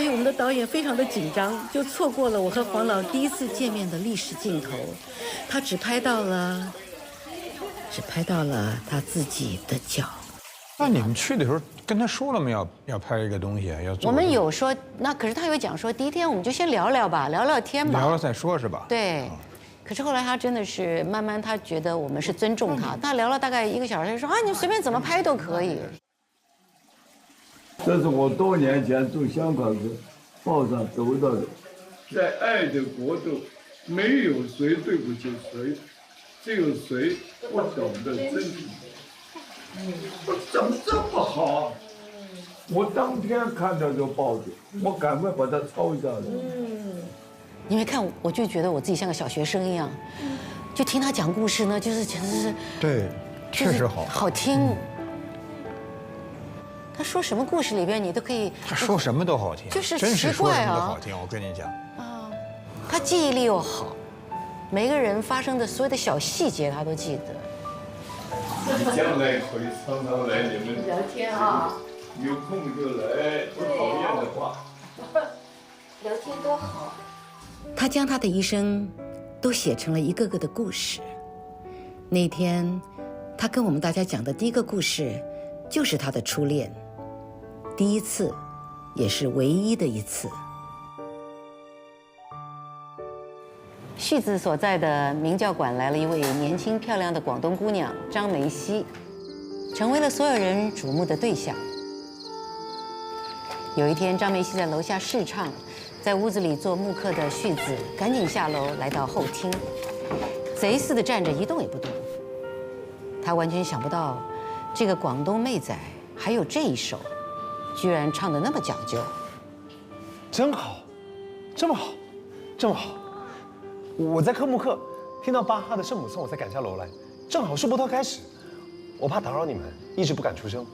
我们的导演非常的紧张，就错过了我和黄老第一次见面的历史镜头，他只拍到了他自己的脚。那你们去的时候跟他说了没有？要拍一个东西，要做。我们有说，那可是他有讲说，第一天我们就先聊聊吧，聊聊天吧。聊了再说，是吧？对。可是后来他真的是慢慢，他觉得我们是尊重他。他聊了大概1个小时，他说啊，你随便怎么拍都可以。这是我多年前从香港的报上读到的，在爱的国度，没有谁对不起谁，只有谁不懂得珍惜。我怎么这么好？我当天看到这个报纸，我赶快把它抄下来。因为看我就觉得我自己像个小学生一样，就听他讲故事呢，就是简直是对，确实好，好听。他说什么故事里边你都可以，他说什么都好听，就是真是说什么都啊好听。我跟你讲，他记忆力又好，每个人发生的所有的小细节他都记得。你将来可以常常来你们聊天啊，有空就来，不讨厌的话。聊天多好。他将他的一生都写成了一个个的故事。那天，他跟我们大家讲的第一个故事，就是他的初恋，第一次，也是唯一的一次。旭子所在的明教馆来了一位年轻漂亮的广东姑娘张梅溪，成为了所有人瞩目的对象。有一天，张梅溪在楼下试唱，在屋子里做木刻的旭子赶紧下楼来到后厅，贼似的站着一动也不动。他完全想不到，这个广东妹仔还有这一手，居然唱得那么讲究。真好，这么好，这么好。我在刻木刻，听到巴哈的圣母颂，我才赶下楼来，正好是波涛开始。我怕打扰你们，一直不敢出声。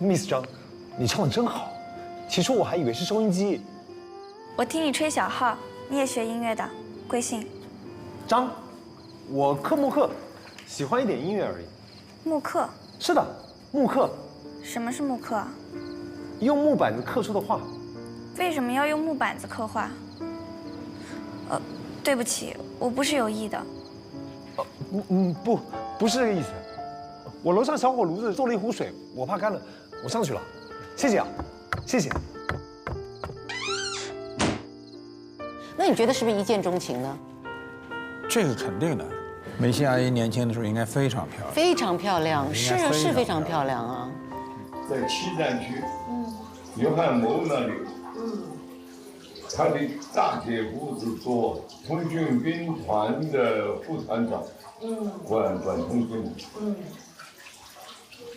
Miss 张，你唱得真好，起初我还以为是收音机。我听你吹小号，你也学音乐的，贵姓？张，我刻木刻，喜欢一点音乐而已。木刻？是的，木刻，什么是木刻？用木板子刻出的画。为什么要用木板子刻画？对不起，我不是有意的。不是这个意思。我楼上小火炉子做了一壶水，我怕干了，我上去了。谢谢啊，谢谢。那你觉得是不是一见钟情呢？这个肯定的。梅西阿姨年轻的时候应该非常漂亮。非常漂亮，是啊，是非常漂亮啊。在七站区，约翰谋那里，他的大姐夫是做通讯兵团的副团长，管通讯。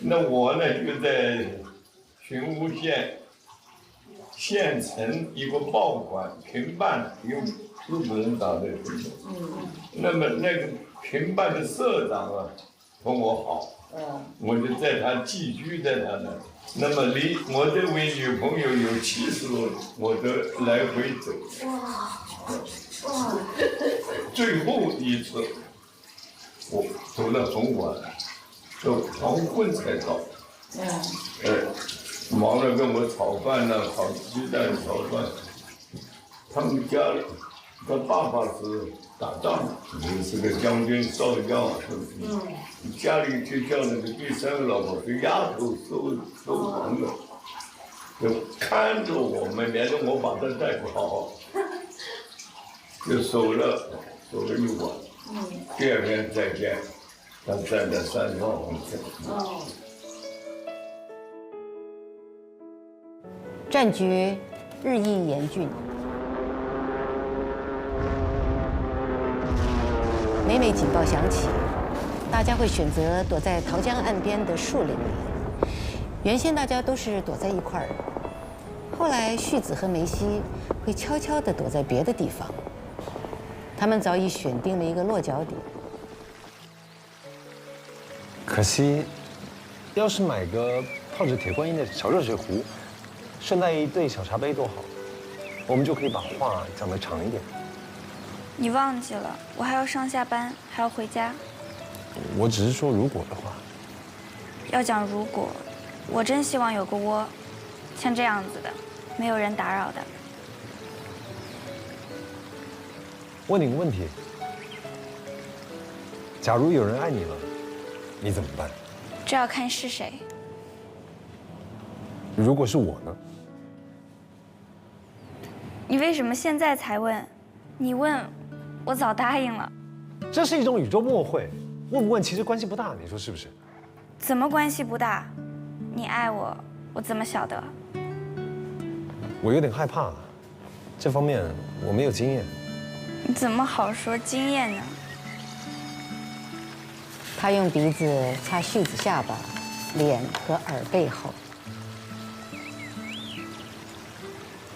那我呢就在寻乌县县城一个报馆评办，用日本人打的评办。那么那个评办的社长啊，跟我好，我就在他寄居在他那。那么离我这位女朋友有70多里，我都来回走。最后一次，我走得很晚，到黄昏才到。忙着跟我炒饭呢，炒鸡蛋、炒饭。他们家里，他爸爸是打仗，是个将军少将，家里就叫那个第三个老婆是丫头收房的，就看着我们，连着我把他带不好，就守了一晚。第二天再见，他站在山上红线。战局日益严峻，每警报响起，大家会选择躲在桃江岸边的树林里。原先大家都是躲在一块儿的，后来旭子和梅西会悄悄地躲在别的地方。他们早已选定了一个落脚点。可惜，要是买个泡着铁观音的小热水壶，顺带一对小茶杯多好，我们就可以把话讲得长一点。你忘记了，我还要上下班，还要回家。我只是说如果的话。要讲如果，我真希望有个窝，像这样子的，没有人打扰的。问你个问题：假如有人爱你了，你怎么办？这要看是谁。如果是我呢？你为什么现在才问？你问，我早答应了。这是一种宇宙默会，问不问其实关系不大，你说是不是？怎么关系不大？你爱我，我怎么晓得？我有点害怕，这方面我没有经验。你怎么好说经验呢？他用鼻子擦旭子下巴、脸和耳背后，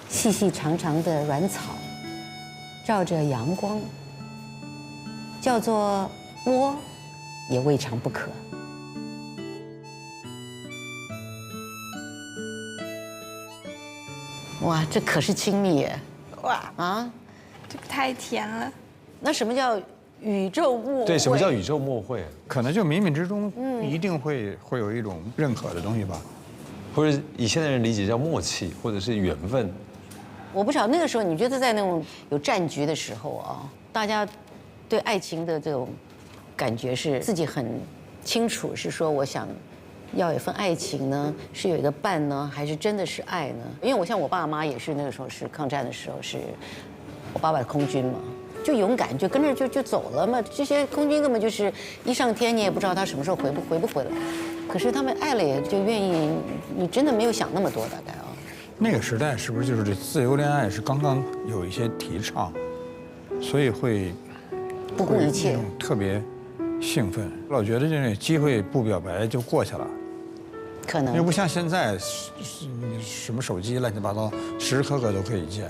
细细长长的软草，照着阳光，叫做窝，也未尝不可。哇，这可是亲密耶！哇啊，这个太甜了。那什么叫宇宙默会？对，什么叫宇宙默会？可能就冥冥之中一定会有一种认可的东西吧，或者以现代人理解叫默契，或者是缘分。我不晓得那个时候，你觉得在那种有战局的时候啊，大家对爱情的这种感觉是自己很清楚，是说我想要有一份爱情呢，是有一个伴呢，还是真的是爱呢？因为我像我爸妈也是那个时候是抗战的时候，是我爸爸空军嘛，就勇敢就跟着就走了嘛。这些空军根本就是一上天，你也不知道他什么时候回不回来。可是他们爱了也就愿意，你真的没有想那么多，大概啊。那个时代是不是就是这自由恋爱是刚刚有一些提倡，所以会不顾一切，特别兴奋，老觉得这个机会不表白就过去了，可能又不像现在，什么手机乱七八糟，时时刻刻都可以见，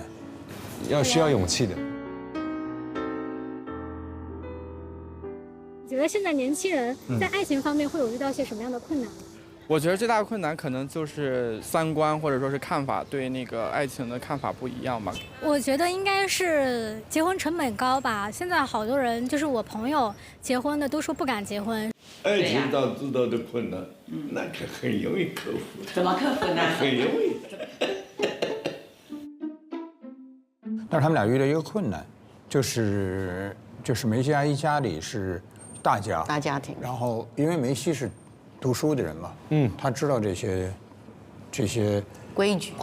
需要勇气的。你觉得现在年轻人在爱情方面会有遇到一些什么样的困难？我觉得最大的困难可能就是三观或者说是看法，对那个爱情的看法不一样吧。我觉得应该是结婚成本高吧。现在好多人，就是我朋友结婚的都说不敢结婚。爱情上遇到的困难，那可很容易克服。怎么克服呢？很容易。但是他们俩遇到一个困难，就是梅西阿姨家里是大家庭，然后因为梅西是读书的人嘛，他知道这些规矩，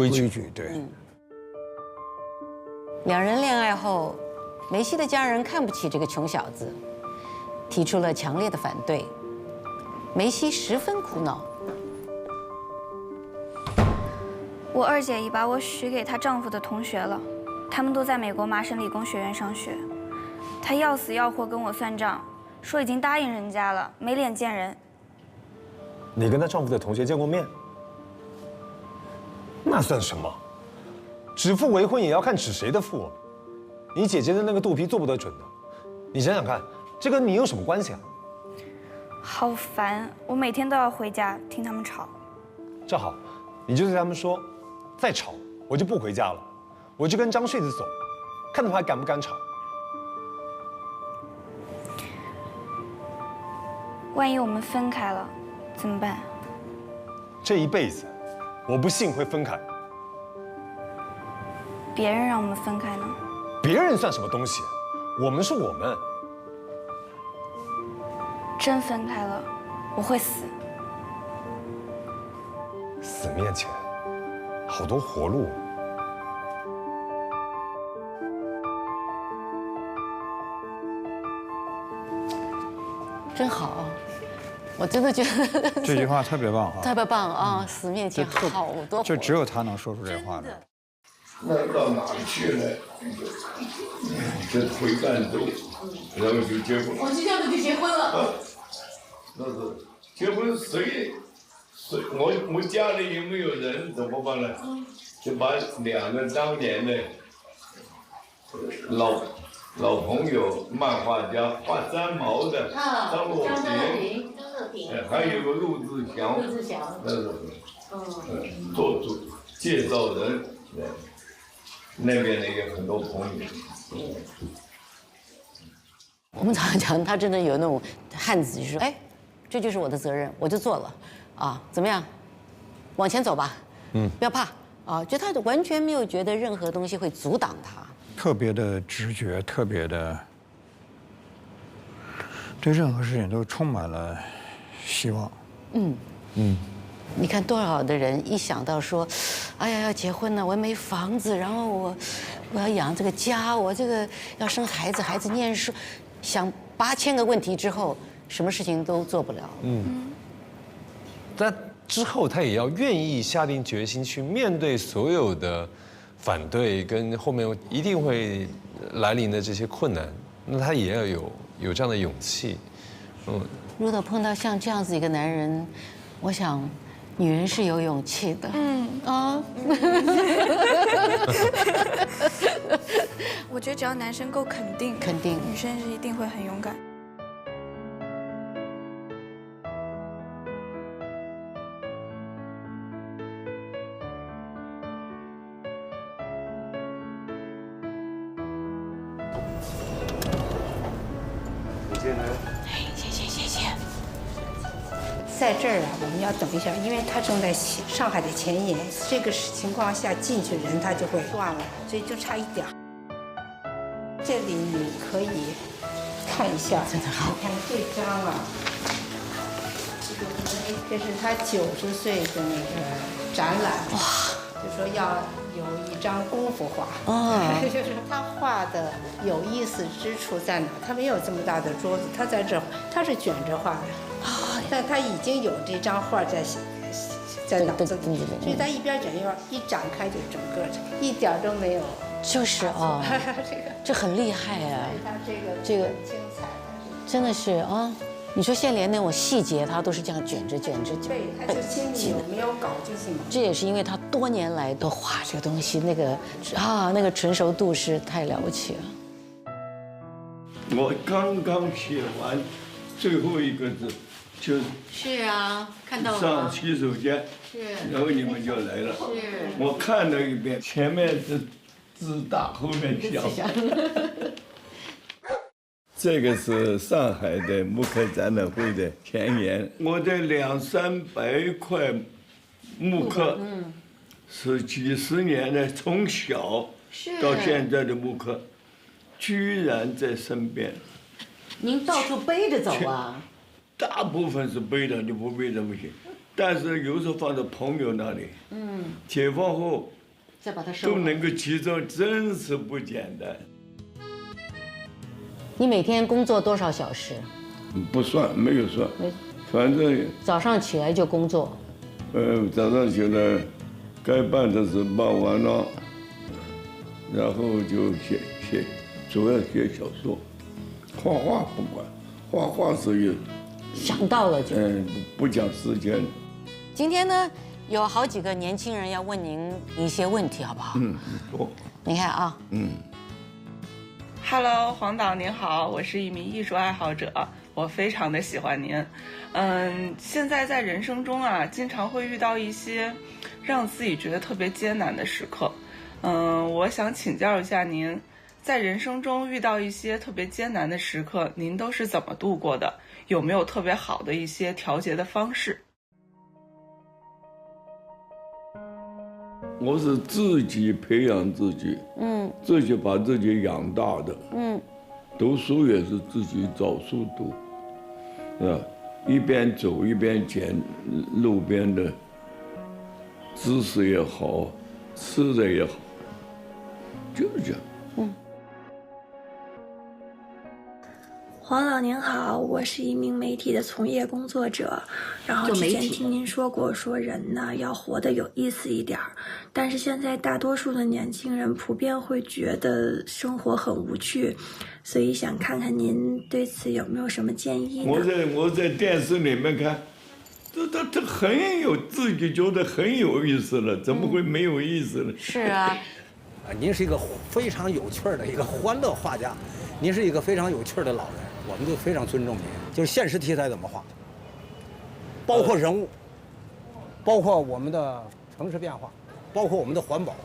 对。两人恋爱后，梅西的家人看不起这个穷小子，提出了强烈的反对。梅西十分苦恼。我二姐已把我许给她丈夫的同学了，他们都在美国麻省理工学院上学。她要死要活跟我算账，说已经答应人家了，没脸见人。你跟她丈夫的同学见过面？那算什么？指腹为婚也要看指谁的腹。你姐姐的那个肚皮做不得准的。你想想看，这跟你有什么关系啊？好烦，我每天都要回家听他们吵。正好，你就对他们说，再吵我就不回家了，我就跟张穗子走，看他们还敢不敢吵。万一我们分开了，怎么办？这一辈子，我不信会分开。别人让我们分开呢？别人算什么东西？我们是我们。真分开了，我会死。死面前，好多活路。真好，我真的觉得这句话特别棒啊！特别棒啊！死面前好多，就只有他能说出这话来。那到哪儿去了？这回赣州，然后就结婚。我就这样子就结婚了。那是结婚谁？我家里也没有人，怎么办呢？就把两个当年的老朋友，漫画家画三毛的张乐平，还有个陆志祥，那是做主介绍人，那边的也很多朋友。我们常常讲，他真的有那种汉子，就是说，哎，这就是我的责任，我就做了，啊，怎么样，往前走吧，不要怕啊，就他完全没有觉得任何东西会阻挡他，特别的直觉，特别的对任何事情都充满了希望。你看多少的人一想到说，哎呀要结婚了，我没房子，然后我要养这个家，我这个要生孩子，孩子念书，想8000个问题之后，什么事情都做不了。但之后他也要愿意下定决心去面对所有的反对，跟后面一定会来临的这些困难，那他也要有这样的勇气。如果碰到像这样子一个男人，我想。女人是有勇气的，我觉得只要男生够肯定，女生是一定会很勇敢。谢谢。在这儿啊，我们要等一下，因为他正在上海的前沿，这个情况下进去人他就会断了，所以就差一点。这里你可以看一下，真的好。你看这张啊，这是他90岁的那个展览，哇，就说要有一张功夫画，就是他画的有意思之处在哪？他没有这么大的桌子，他在这，他是卷着画的。但他已经有这张画在脑子里，所以他一边卷一展开就整个一点都没有。就是哦，这很厉害啊！他这个精彩，真的是啊！你说现在连那种细节，他都是这样卷着。对，他就心里有没有搞就是嘛。这也是因为他多年来都画这个东西，那个成熟度是太了不起了。我刚刚写完最后一个字。是啊，看到了。上洗手间，然后你们就来了。我看了一遍，前面是字大，后面小。这个是上海的木刻展览会的前言。我的200-300块木刻，是几十年的，从小到现在的木刻，居然在身边。您到处背着走啊？大部分是背的，你不背的不行。但是有时候放在朋友那里。解放后，再把它收都能够集中，真是不简单。你每天工作多少小时？不算，没有算，反正早上起来就工作。早上起来，该办的事办完了，然后就写，主要写小说，画画不管，画画是有想到了就。不讲时间。今天呢，有好几个年轻人要问您一些问题，好不好？说。你看啊。Hello， 黄导您好，我是一名艺术爱好者，我非常的喜欢您。现在在人生中啊，经常会遇到一些让自己觉得特别艰难的时刻。我想请教一下您，在人生中遇到一些特别艰难的时刻，您都是怎么度过的？有没有特别好的一些调节的方式？我是自己培养自己，自己把自己养大的，读书也是自己找书读，是吧？一边走一边捡路边的知识也好，吃的也好，就是这样。黄老您好，我是一名媒体的从业工作者，然后之前听您说过，说人呢要活得有意思一点儿，但是现在大多数的年轻人普遍会觉得生活很无趣，所以想看看您对此有没有什么建议呢？我在电视里面看，这很有，自己觉得很有意思了，怎么会没有意思呢？是啊，您是一个非常有趣的一个欢乐画家，您是一个非常有趣的老人。我们都非常尊重您，就是现实题材怎么画，包括人物，包括我们的城市变化，包括我们的环保，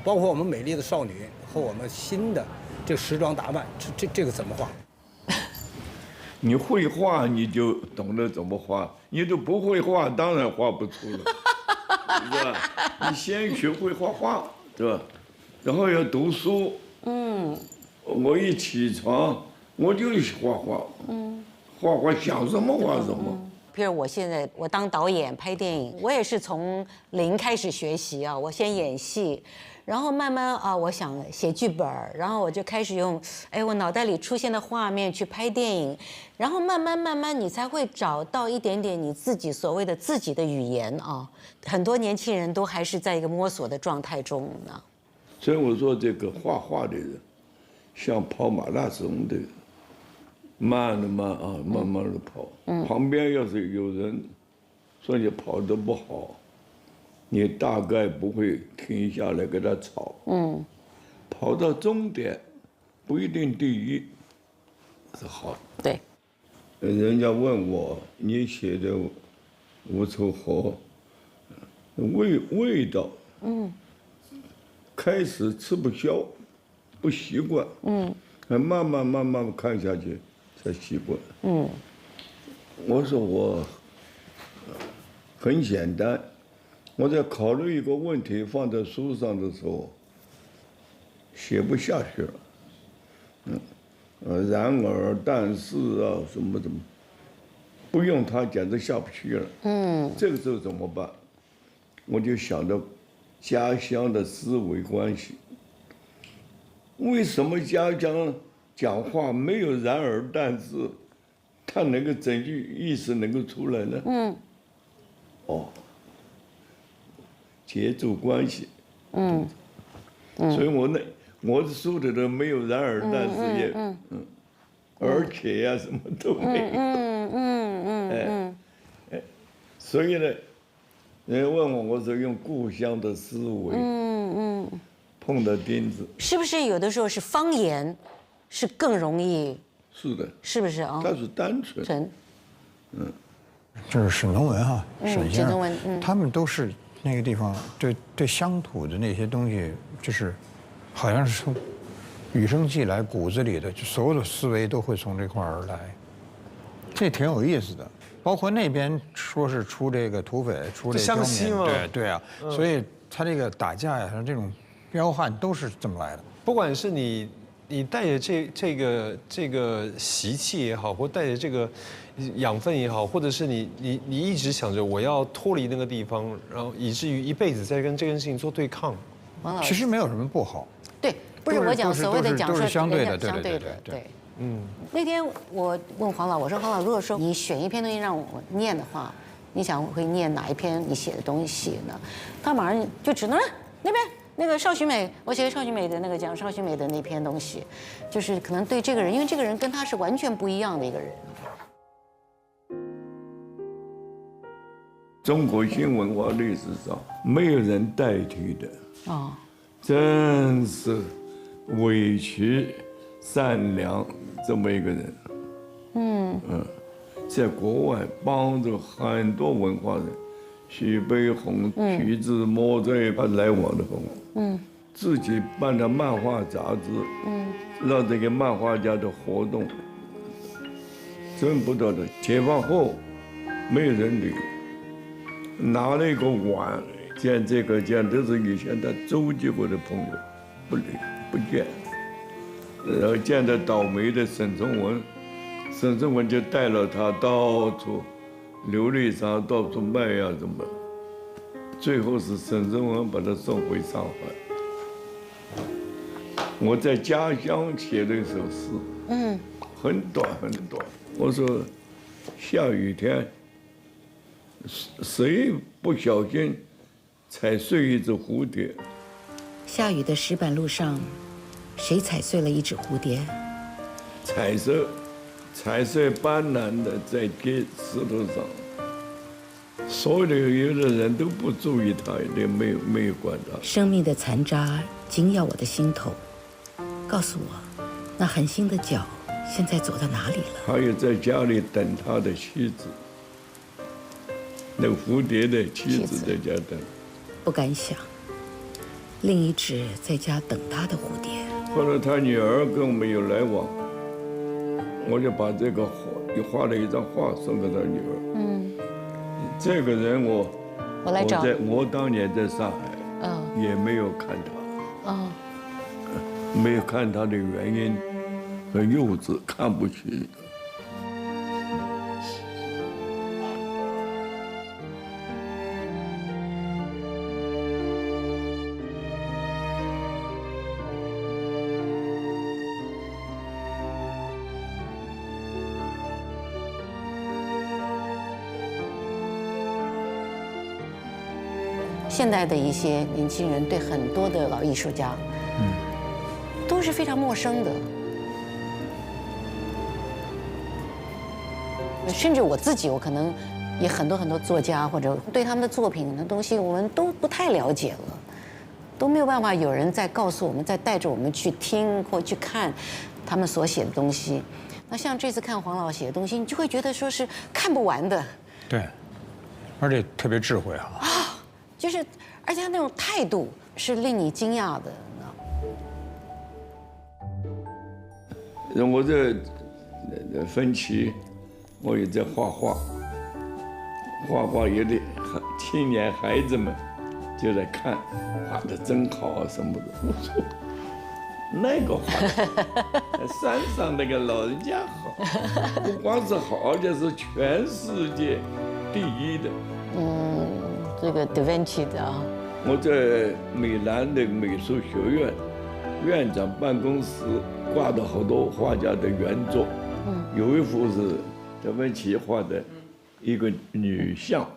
包括我们美丽的少女和我们新的这时装打扮，这个怎么画？你会画你就懂得怎么画，你都不会画，当然画不出了，是吧？你先学会画画，对吧？然后要读书。我一起床。我就是画画，画画想什么画什么。比如我现在当导演拍电影，我也是从零开始学习啊。我先演戏，然后慢慢啊，我想写剧本，然后我就开始用我脑袋里出现的画面去拍电影，然后慢慢你才会找到一点点你自己所谓的自己的语言啊。很多年轻人都还是在一个摸索的状态中呢。所以我说这个画画的人，像跑马拉松的。慢慢的跑，旁边要是有人说你跑得不好，你大概不会停下来跟他吵。跑到终点不一定第一是好。对。人家问我你写的无愁河味道，开始吃不消，不习惯，慢慢看下去。才习惯。我说我很简单，我在考虑一个问题放在书上的时候，写不下去了。然而，但是啊，什么，不用它简直下不去了。这个时候怎么办？我就想到家乡的思维关系。为什么家乡？讲话没有然而但是，他能够整句意思能够出来呢？节奏关系。所以我的书里头没有然而但是也，而且呀什么都没有。所以呢，人家问我说用故乡的思维，碰到钉子。是不是有的时候是方言？是更容易，是的，是不是啊？它是单纯，这是沈从文哈，沈先生，他们都是那个地方对乡土的那些东西，就是好像是与生俱来，骨子里的，就所有的思维都会从这块而来，这挺有意思的。包括那边说是出这个土匪，出这湘西吗？对啊，所以他这个打架呀，像这种彪悍都是这么来的。不管是你带着这个习气也好，或带着这个养分也好，或者是你一直想着我要脱离那个地方，然后以至于一辈子在跟这件事情做对抗。王老师，其实没有什么不好。对，不是我讲所谓的讲都是相对的，对。那天我问黄老，我说黄老，如果说你选一篇东西让我念的话，你想会念哪一篇你写的东西呢？他马上就只能那边那个邵栩美，我写给邵栩美的那个讲邵栩美的那篇东西，就是可能对这个人，因为这个人跟他是完全不一样的一个人。中国新文化历史上没有人代替的。真是委屈、善良这么一个人。在国外帮助很多文化人，徐悲鸿、徐志摩这一帮来往的朋友。自己办的漫画杂志，让这个漫画家的活动真不得了。解放后没有人理，拿了一个碗。见这个见都是以前他周济过的朋友，不理不见。然后见到倒霉的沈从文，沈从文就带了他到处流离沙，到处卖呀什么。最后是沈从文把他送回上海。我在家乡写了一首诗，很短很短。我说下雨天，谁不小心踩碎一只蝴蝶？下雨的石板路上，谁踩碎了一只蝴蝶？彩色斑斓的在石头上，所有的人都不注意它，也没有管它。生命的残渣紧咬我的心头，告诉我，那狠心的脚现在走到哪里了？还有在家里等他的妻子，那个蝴蝶的妻子在家等。不敢想，另一只在家等他的蝴蝶。后来他女儿跟我们有来往，我就把这个画了一张画送给他女儿。这个人我来找。我当年在上海，也没有看他。没有看他的原因，很幼稚，看不起。现代的一些年轻人对很多的老艺术家，都是非常陌生的。甚至我自己，我可能也很多作家或者对他们的作品的东西，我们都不太了解了，都没有办法有人再告诉我们，再带着我们去听或去看他们所写的东西。那像这次看黄老写的东西，你就会觉得说是看不完的。对，而且特别智慧啊。就是，而且他那种态度是令你惊讶的。我这分期，我也在画画，有的青年孩子们就在看，画的真好啊什么的。我说那个画的，山上那个老人家好，不光是好，而且是全世界第一的。这个 Da Vinci 的啊。我在米兰的美术学院院长办公室挂的好多画家的原作，有一幅是Da Vinci画的一个女像，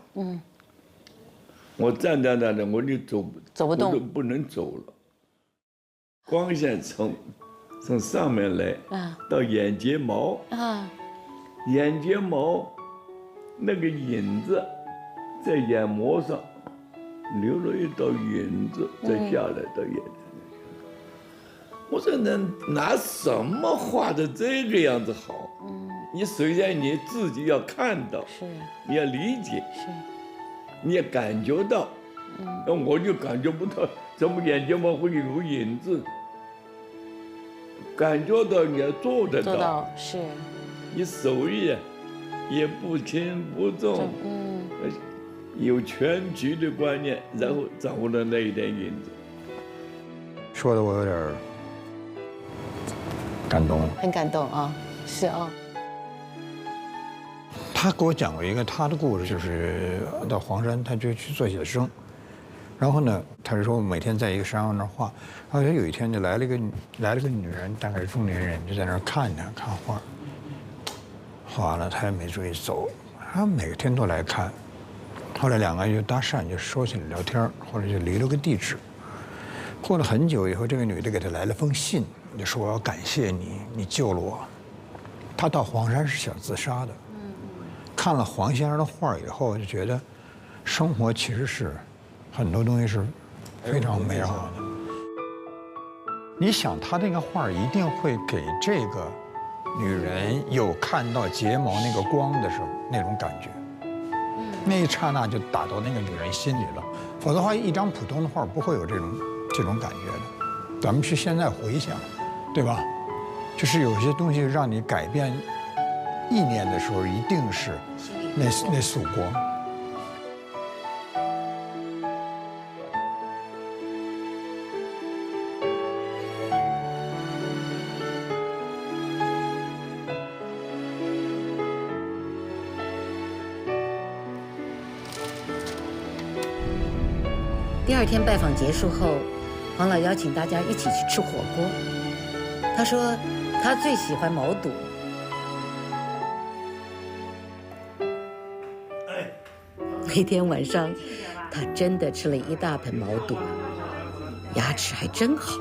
我站在那里我就走不动，不能走了，光线从上面来到眼睫毛，眼睫毛那个影子在眼膜上留了一道影子，再下来到眼睛。我说拿什么画的这个样子好？你首先你自己要看到，是，你要理解，是，你要感觉到。那我就感觉不到，怎么眼睫毛会有影子？感觉到你要做得到，是，你手艺也不轻不重，有全局的观念，然后掌握了那一点银子。说的我有点感动，很感动啊，是啊。他给我讲过一个他的故事，就是到黄山，他就去做写生，然后呢，他就说每天在一个山上那儿画，然后他有一天就来了个女人，大概是中年人，就在那儿看画，画完了他也没注意走，他每天都来看，后来两个人就搭讪，就说起来聊天，后来就留了个地址。过了很久以后，这个女的给他来了封信，就说我要感谢你，你救了我。他到黄山是想自杀的。看了黄先生的画以后，就觉得生活其实是很多东西是非常美好的。你想，他那个画一定会给这个女人有看到睫毛那个光的时候那种感觉，那一刹那就打到那个女人心里了。否则的话，一张普通的画不会有这种感觉的。咱们是现在回想，对吧？就是有些东西让你改变意念的时候，一定是那束光。第二天拜访结束后，黄老邀请大家一起去吃火锅。他说他最喜欢毛肚。那天晚上，他真的吃了一大盆毛肚，牙齿还真好。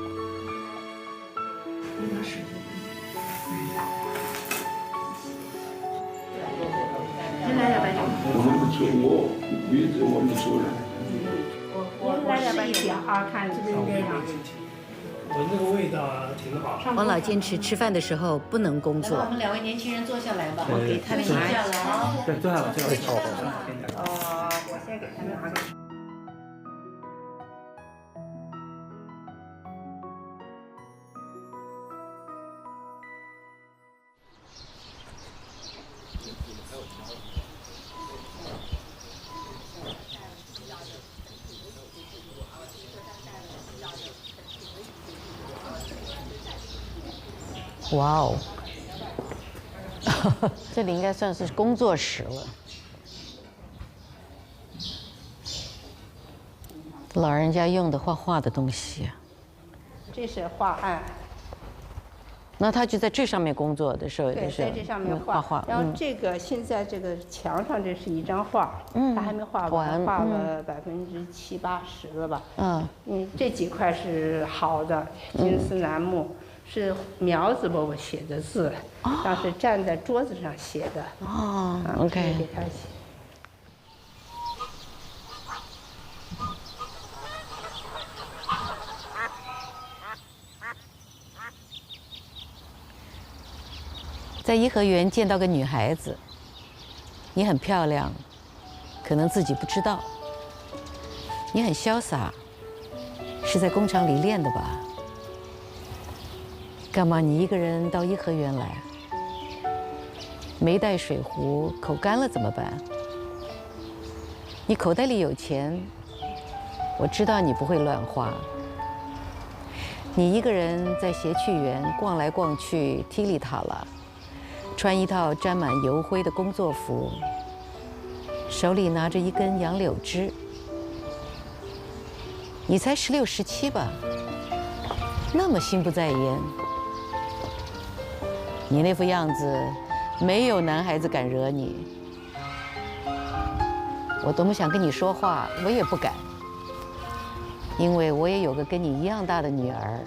先来点白酒。我们吃我，鼻子我们出来。我试一点啊，看是不是那样。闻这个味道挺好。黄老坚持吃饭的时候不能工作。我们两位年轻人坐下来吧，我给他们拿下来。对，坐下了，坐下了。我先给他们拿。哇哦，这里应该算是工作室了。老人家用的画画的东西。这是画案。那他就在这上面工作的时候，对，在这上面画画。然后这个现在这个墙上这是一张画，他还没画完，画了7%-80%了吧？这几块是好的金丝楠木。是苗子伯伯写的字，当时站在桌子上写的。OK， 给他写。在颐和园见到个女孩子，你很漂亮，可能自己不知道。你很潇洒，是在工厂里练的吧？干嘛你一个人到颐和园来？没带水壶，口干了怎么办？你口袋里有钱，我知道你不会乱花。你一个人在谐趣园逛来逛去，踢里塔啦，穿一套沾满油灰的工作服，手里拿着一根杨柳枝。你才16、17吧，那么心不在焉。你那副样子，没有男孩子敢惹你。我多么想跟你说话，我也不敢，因为我也有个跟你一样大的女儿，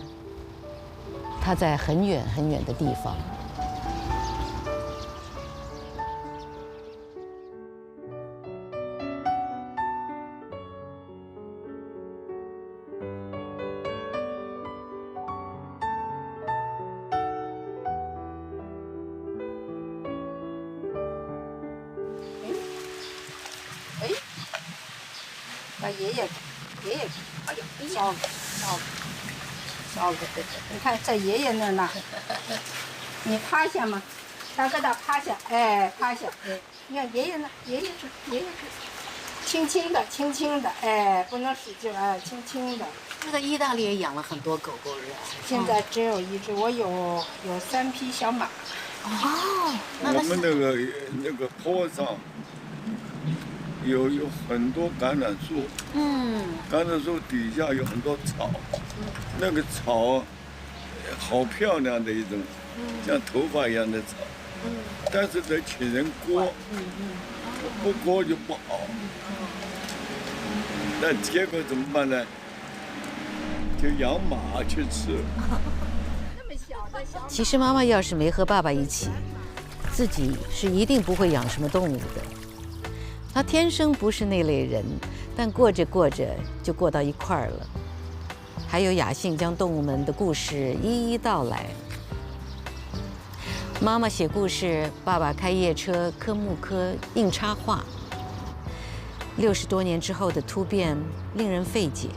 她在很远很远的地方。把爷爷，哎呀，烧了，照顾这个。你看在爷爷那儿呢，你趴下嘛，大哥大趴下，哎，趴下，哎，你看爷爷呢，爷爷是轻轻的，轻轻的，哎，不能使劲，哎，轻轻的。那在意大利也养了很多狗狗是吧？现在只有一只，我有3匹小马。哦，我们那个坡上有很多橄榄树，橄榄树底下有很多草，那个草好漂亮的一种，像头发一样的草，但是得请人割，不割就不好。那结果怎么办呢？就养马去吃。其实妈妈要是没和爸爸一起，自己是一定不会养什么动物的。她天生不是那类人，但过着过着就过到一块儿了。还有雅兴将动物们的故事一一道来。妈妈写故事，爸爸开夜车、刻木刻、印插画。60多年之后的突变令人费解。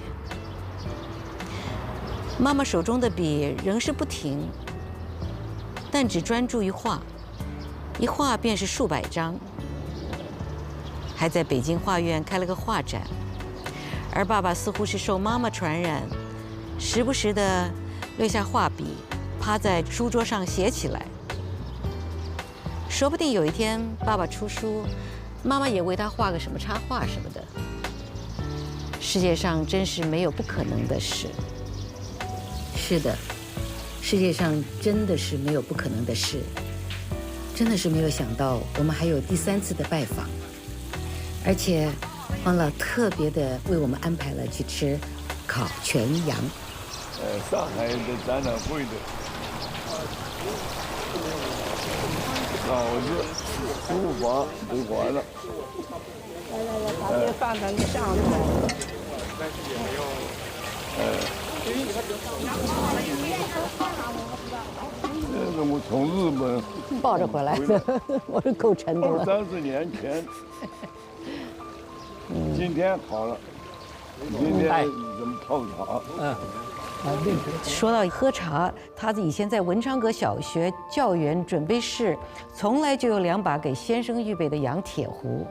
妈妈手中的笔仍是不停，但只专注于画，一画便是数百张。还在北京画院开了个画展，而爸爸似乎是受妈妈传染，时不时地撂下画笔，趴在书桌上写起来。说不定有一天爸爸出书，妈妈也为他画个什么插画什么的。世界上真是没有不可能的事。是的，世界上真的是没有不可能的事。真的是没有想到，我们还有第3次的拜访，而且黄老特别的为我们安排了去吃烤全羊。上海的展览会的稿子、书法都完了。来，把这放到那上头。但是也没有。那个我从日本抱着回来的，我是够沉的了。30年前，今天好了，今天怎么泡茶？说到喝茶，他以前在文昌阁小学教员准备室，从来就有2把给先生预备的洋铁壶，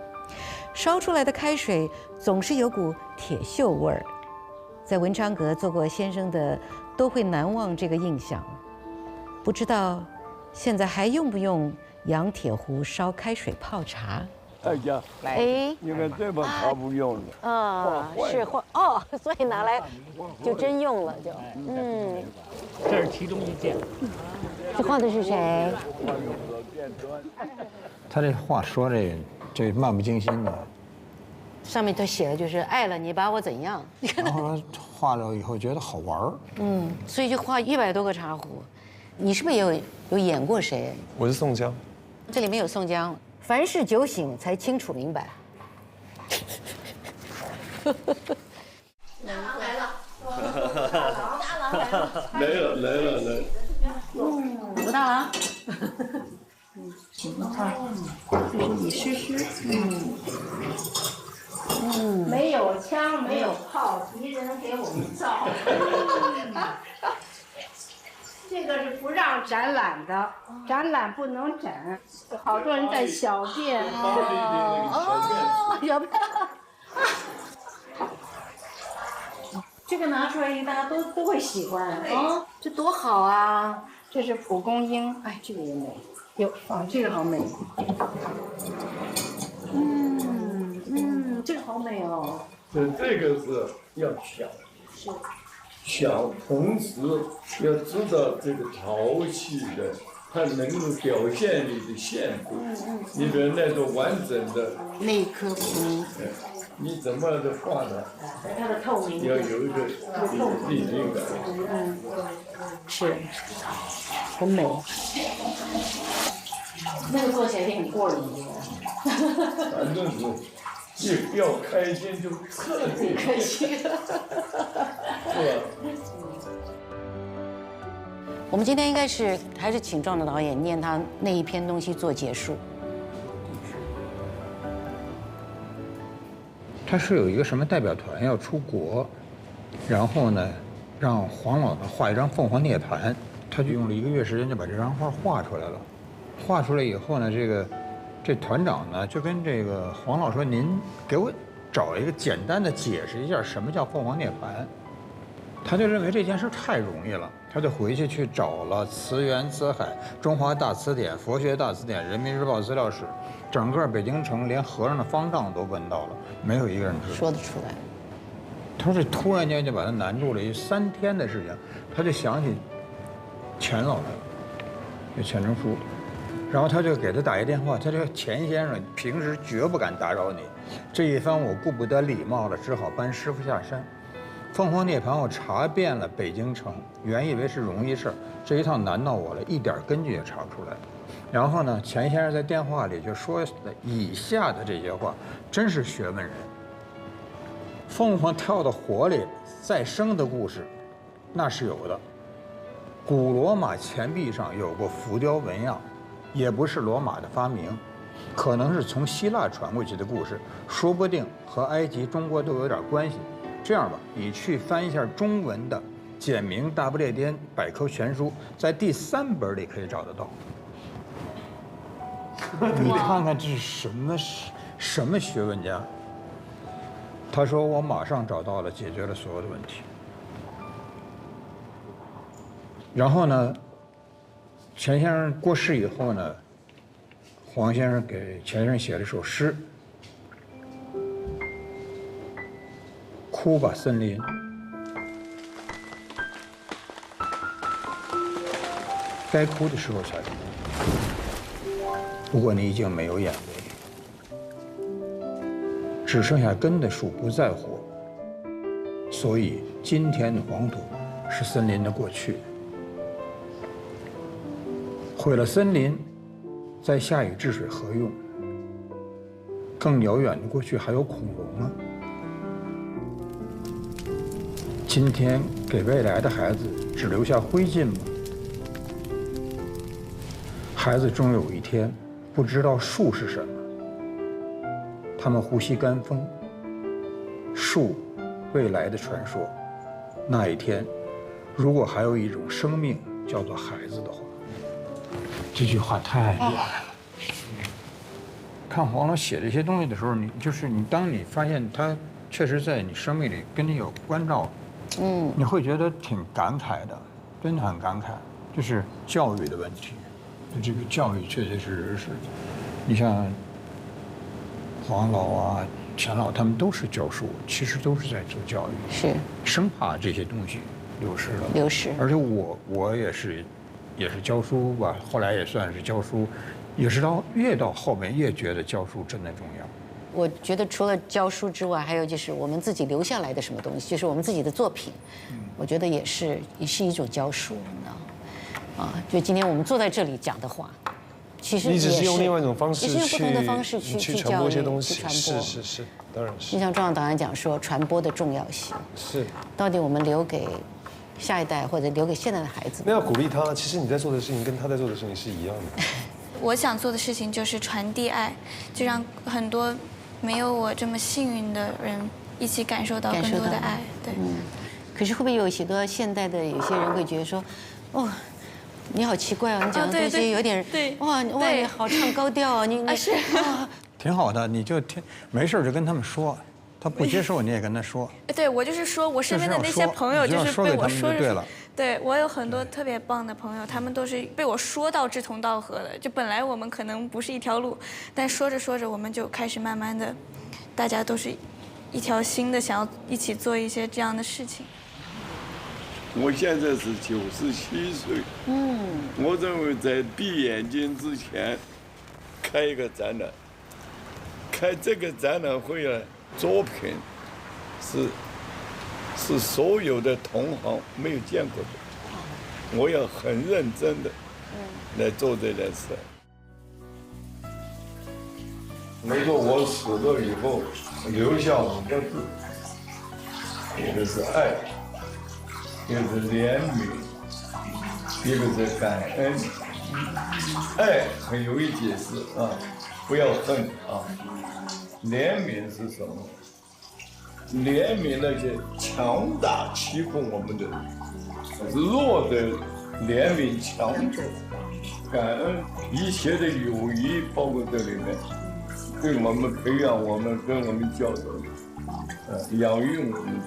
烧出来的开水总是有股铁锈味儿。在文昌阁做过先生的都会难忘这个印象。不知道现在还用不用洋铁壶烧开水泡茶？大家，哎，你看这把茶不用了，是坏哦，所以拿来就真用了，就这是其中一件。这画的是谁？他这话说这漫不经心的。上面都写的就是爱了你把我怎样？然后画了以后觉得好玩儿，所以就画100多个茶壶。你是不是也有演过谁？我是宋江，这里面有宋江。凡事酒醒才清楚明白。来了，武大郎。你试试，没有枪，没有炮，敌人给我们造。这个是不让展览的，展览不能展，好多人在小便。小便。这个拿出来，大家都会喜欢。这多好啊！这是蒲公英，哎，这个也美。哟，这个好美。这个好美哦。这个是要想，同时要知道这个陶器的它能够表现你的线度。你比如那种完整的那颗壶，你怎么的画呢？它的透明要有一个立体感。是，很美。那个做起来也很过瘾。反正是要开心就特别开心。是吧？我们今天应该还是请壮的导演念他那一篇东西做结束。他是有一个什么代表团要出国，然后呢，让黄老呢画一张凤凰涅槃，他就用了1个月时间就把这张画画出来了。画出来以后呢，这团长呢就跟这个黄老说：“您给我找一个简单的解释一下什么叫凤凰涅槃。”他就认为这件事太容易了，他就回去找了词源、词海、中华大词典、佛学大词典、人民日报资料室，整个北京城连和尚的方丈都问到了，没有一个人知道说得出来。他说突然间就把他难住了，3天的事情，他就想起钱老师，就钱钟书，然后他就给他打一电话，他说：“钱先生平时绝不敢打扰你，这一番我顾不得礼貌了，只好搬师傅下山。凤凰涅槃我查遍了北京城，原以为是容易事儿，这一趟难到我了，一点根据也查不出来。然后呢，钱先生在电话里就说了以下的这些话，真是学问人。凤凰跳到火里再生的故事，那是有的。古罗马钱币上有过浮雕纹样，也不是罗马的发明，可能是从希腊传过去的故事，说不定和埃及、中国都有点关系。这样吧，你去翻一下中文的《简明大不列颠百科全书》，在第3本里可以找得到。你看看这是什么学问家？他说我马上找到了，解决了所有的问题。然后呢，钱先生过世以后呢，黄先生给钱先生写了一首诗。哭吧，森林。该哭的时候才哭。不过你已经没有眼泪，只剩下根的树不再活。所以今天的黄土是森林的过去。毁了森林，再下雨治水何用？更遥远的过去还有恐龙啊！今天给未来的孩子只留下灰烬吗？孩子终有一天不知道树是什么，他们呼吸干风，树，未来的传说。那一天，如果还有一种生命叫做孩子的话，这句话太厉害了。看黄老写这些东西的时候，当你发现他确实在你生命里跟你有关照。你会觉得挺感慨的，真的很感慨，就是教育的问题。这个教育确确实实是，你像黄老啊、钱老，他们都是教书，其实都是在做教育，是生怕这些东西流失了。流失。而且我也是教书吧，后来也算是教书，也是越到后面越觉得教书真的重要。我觉得除了教书之外，还有就是我们自己留下来的什么东西，就是我们自己的作品，我觉得也是一种教书，你知道吗？就今天我们坐在这里讲的话，其实你只是用另外一种方式也是用不同的方式去传播一些东西，去传播。是，当然是。就像中央党员讲说，传播的重要性是，到底我们留给下一代或者留给现在的孩子，那要鼓励他。其实你在做的事情跟他在做的事情是一样的。我想做的事情就是传递爱，就让很多没有我这么幸运的人一起感受到更多的爱。对。可是会不会有许多现代的有些人会觉得说，哦，你好奇怪哦，你讲的东西有点哇，你好唱高调啊，你是挺好的，你就没事就跟他们说，他不接受你也跟他说。对，我就是说我身边的那些朋友就是被我说对了。对，我有很多特别棒的朋友，他们都是被我说到志同道合的。就本来我们可能不是一条路，但说着说着，我们就开始慢慢的，大家都是一条心的，想要一起做一些这样的事情。我现在是97岁，我认为在闭眼睛之前开一个展览，开这个展览会的作品是所有的同行没有见过的，我要很认真的来做这件事。没错，我死了以后留下5个字，一个是爱，一个是怜悯，一个是感恩。爱很容易解释啊，不要恨啊。怜悯是什么？怜悯那些强大欺负我们的人，弱的怜悯强者，感恩一切的友谊，包括这里面，对我们培养我们，跟我们教导，养育我们的。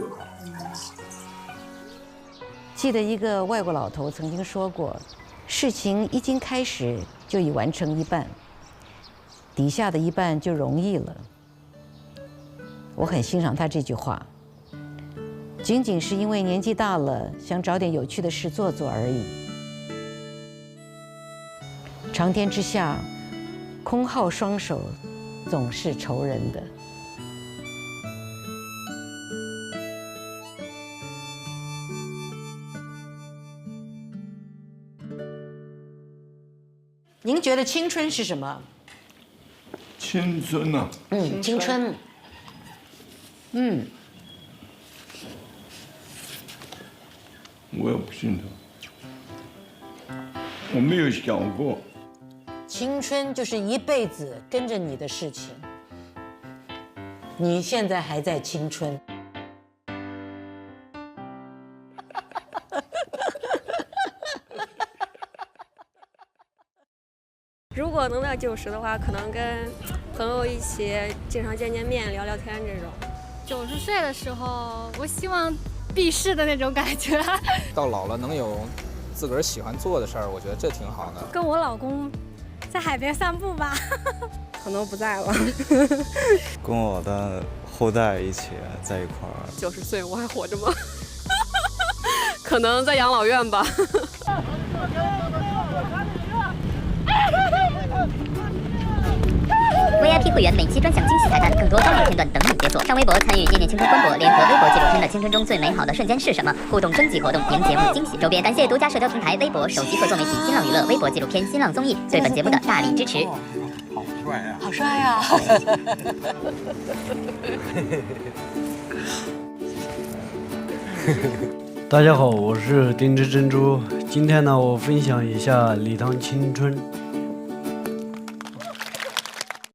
记得一个外国老头曾经说过，事情一经开始就已完成一半，底下的一半就容易了。我很欣赏他这句话，仅仅是因为年纪大了，想找点有趣的事做做而已。长天之下，空耗双手，总是愁人的。您觉得青春是什么？青春啊，青春。我也不信的，我没有想过。青春就是一辈子跟着你的事情。你现在还在青春。如果能到90的话，可能跟朋友一起经常见面、聊聊天这种。90岁的时候，我希望避世的那种感觉。到老了能有自个儿喜欢做的事儿，我觉得这挺好的。跟我老公在海边散步吧。可能不在了。跟我的后代一起在一块儿。90岁我还活着吗？可能在养老院吧。VIP 会员每期专享惊喜彩蛋，更多高亮片段等你解锁。上微博参与“念念青春”官博，联合微博纪录片的青春中最美好的瞬间是什么？互动征集活动，赢节目惊喜周边。感谢独家社交平台微博、手机合作媒体新浪娱乐、微博纪录片、新浪综艺对本节目的大力支持。好帅呀！好帅呀！大家好，我是丁之珍珠。今天呢，我分享一下礼堂青春。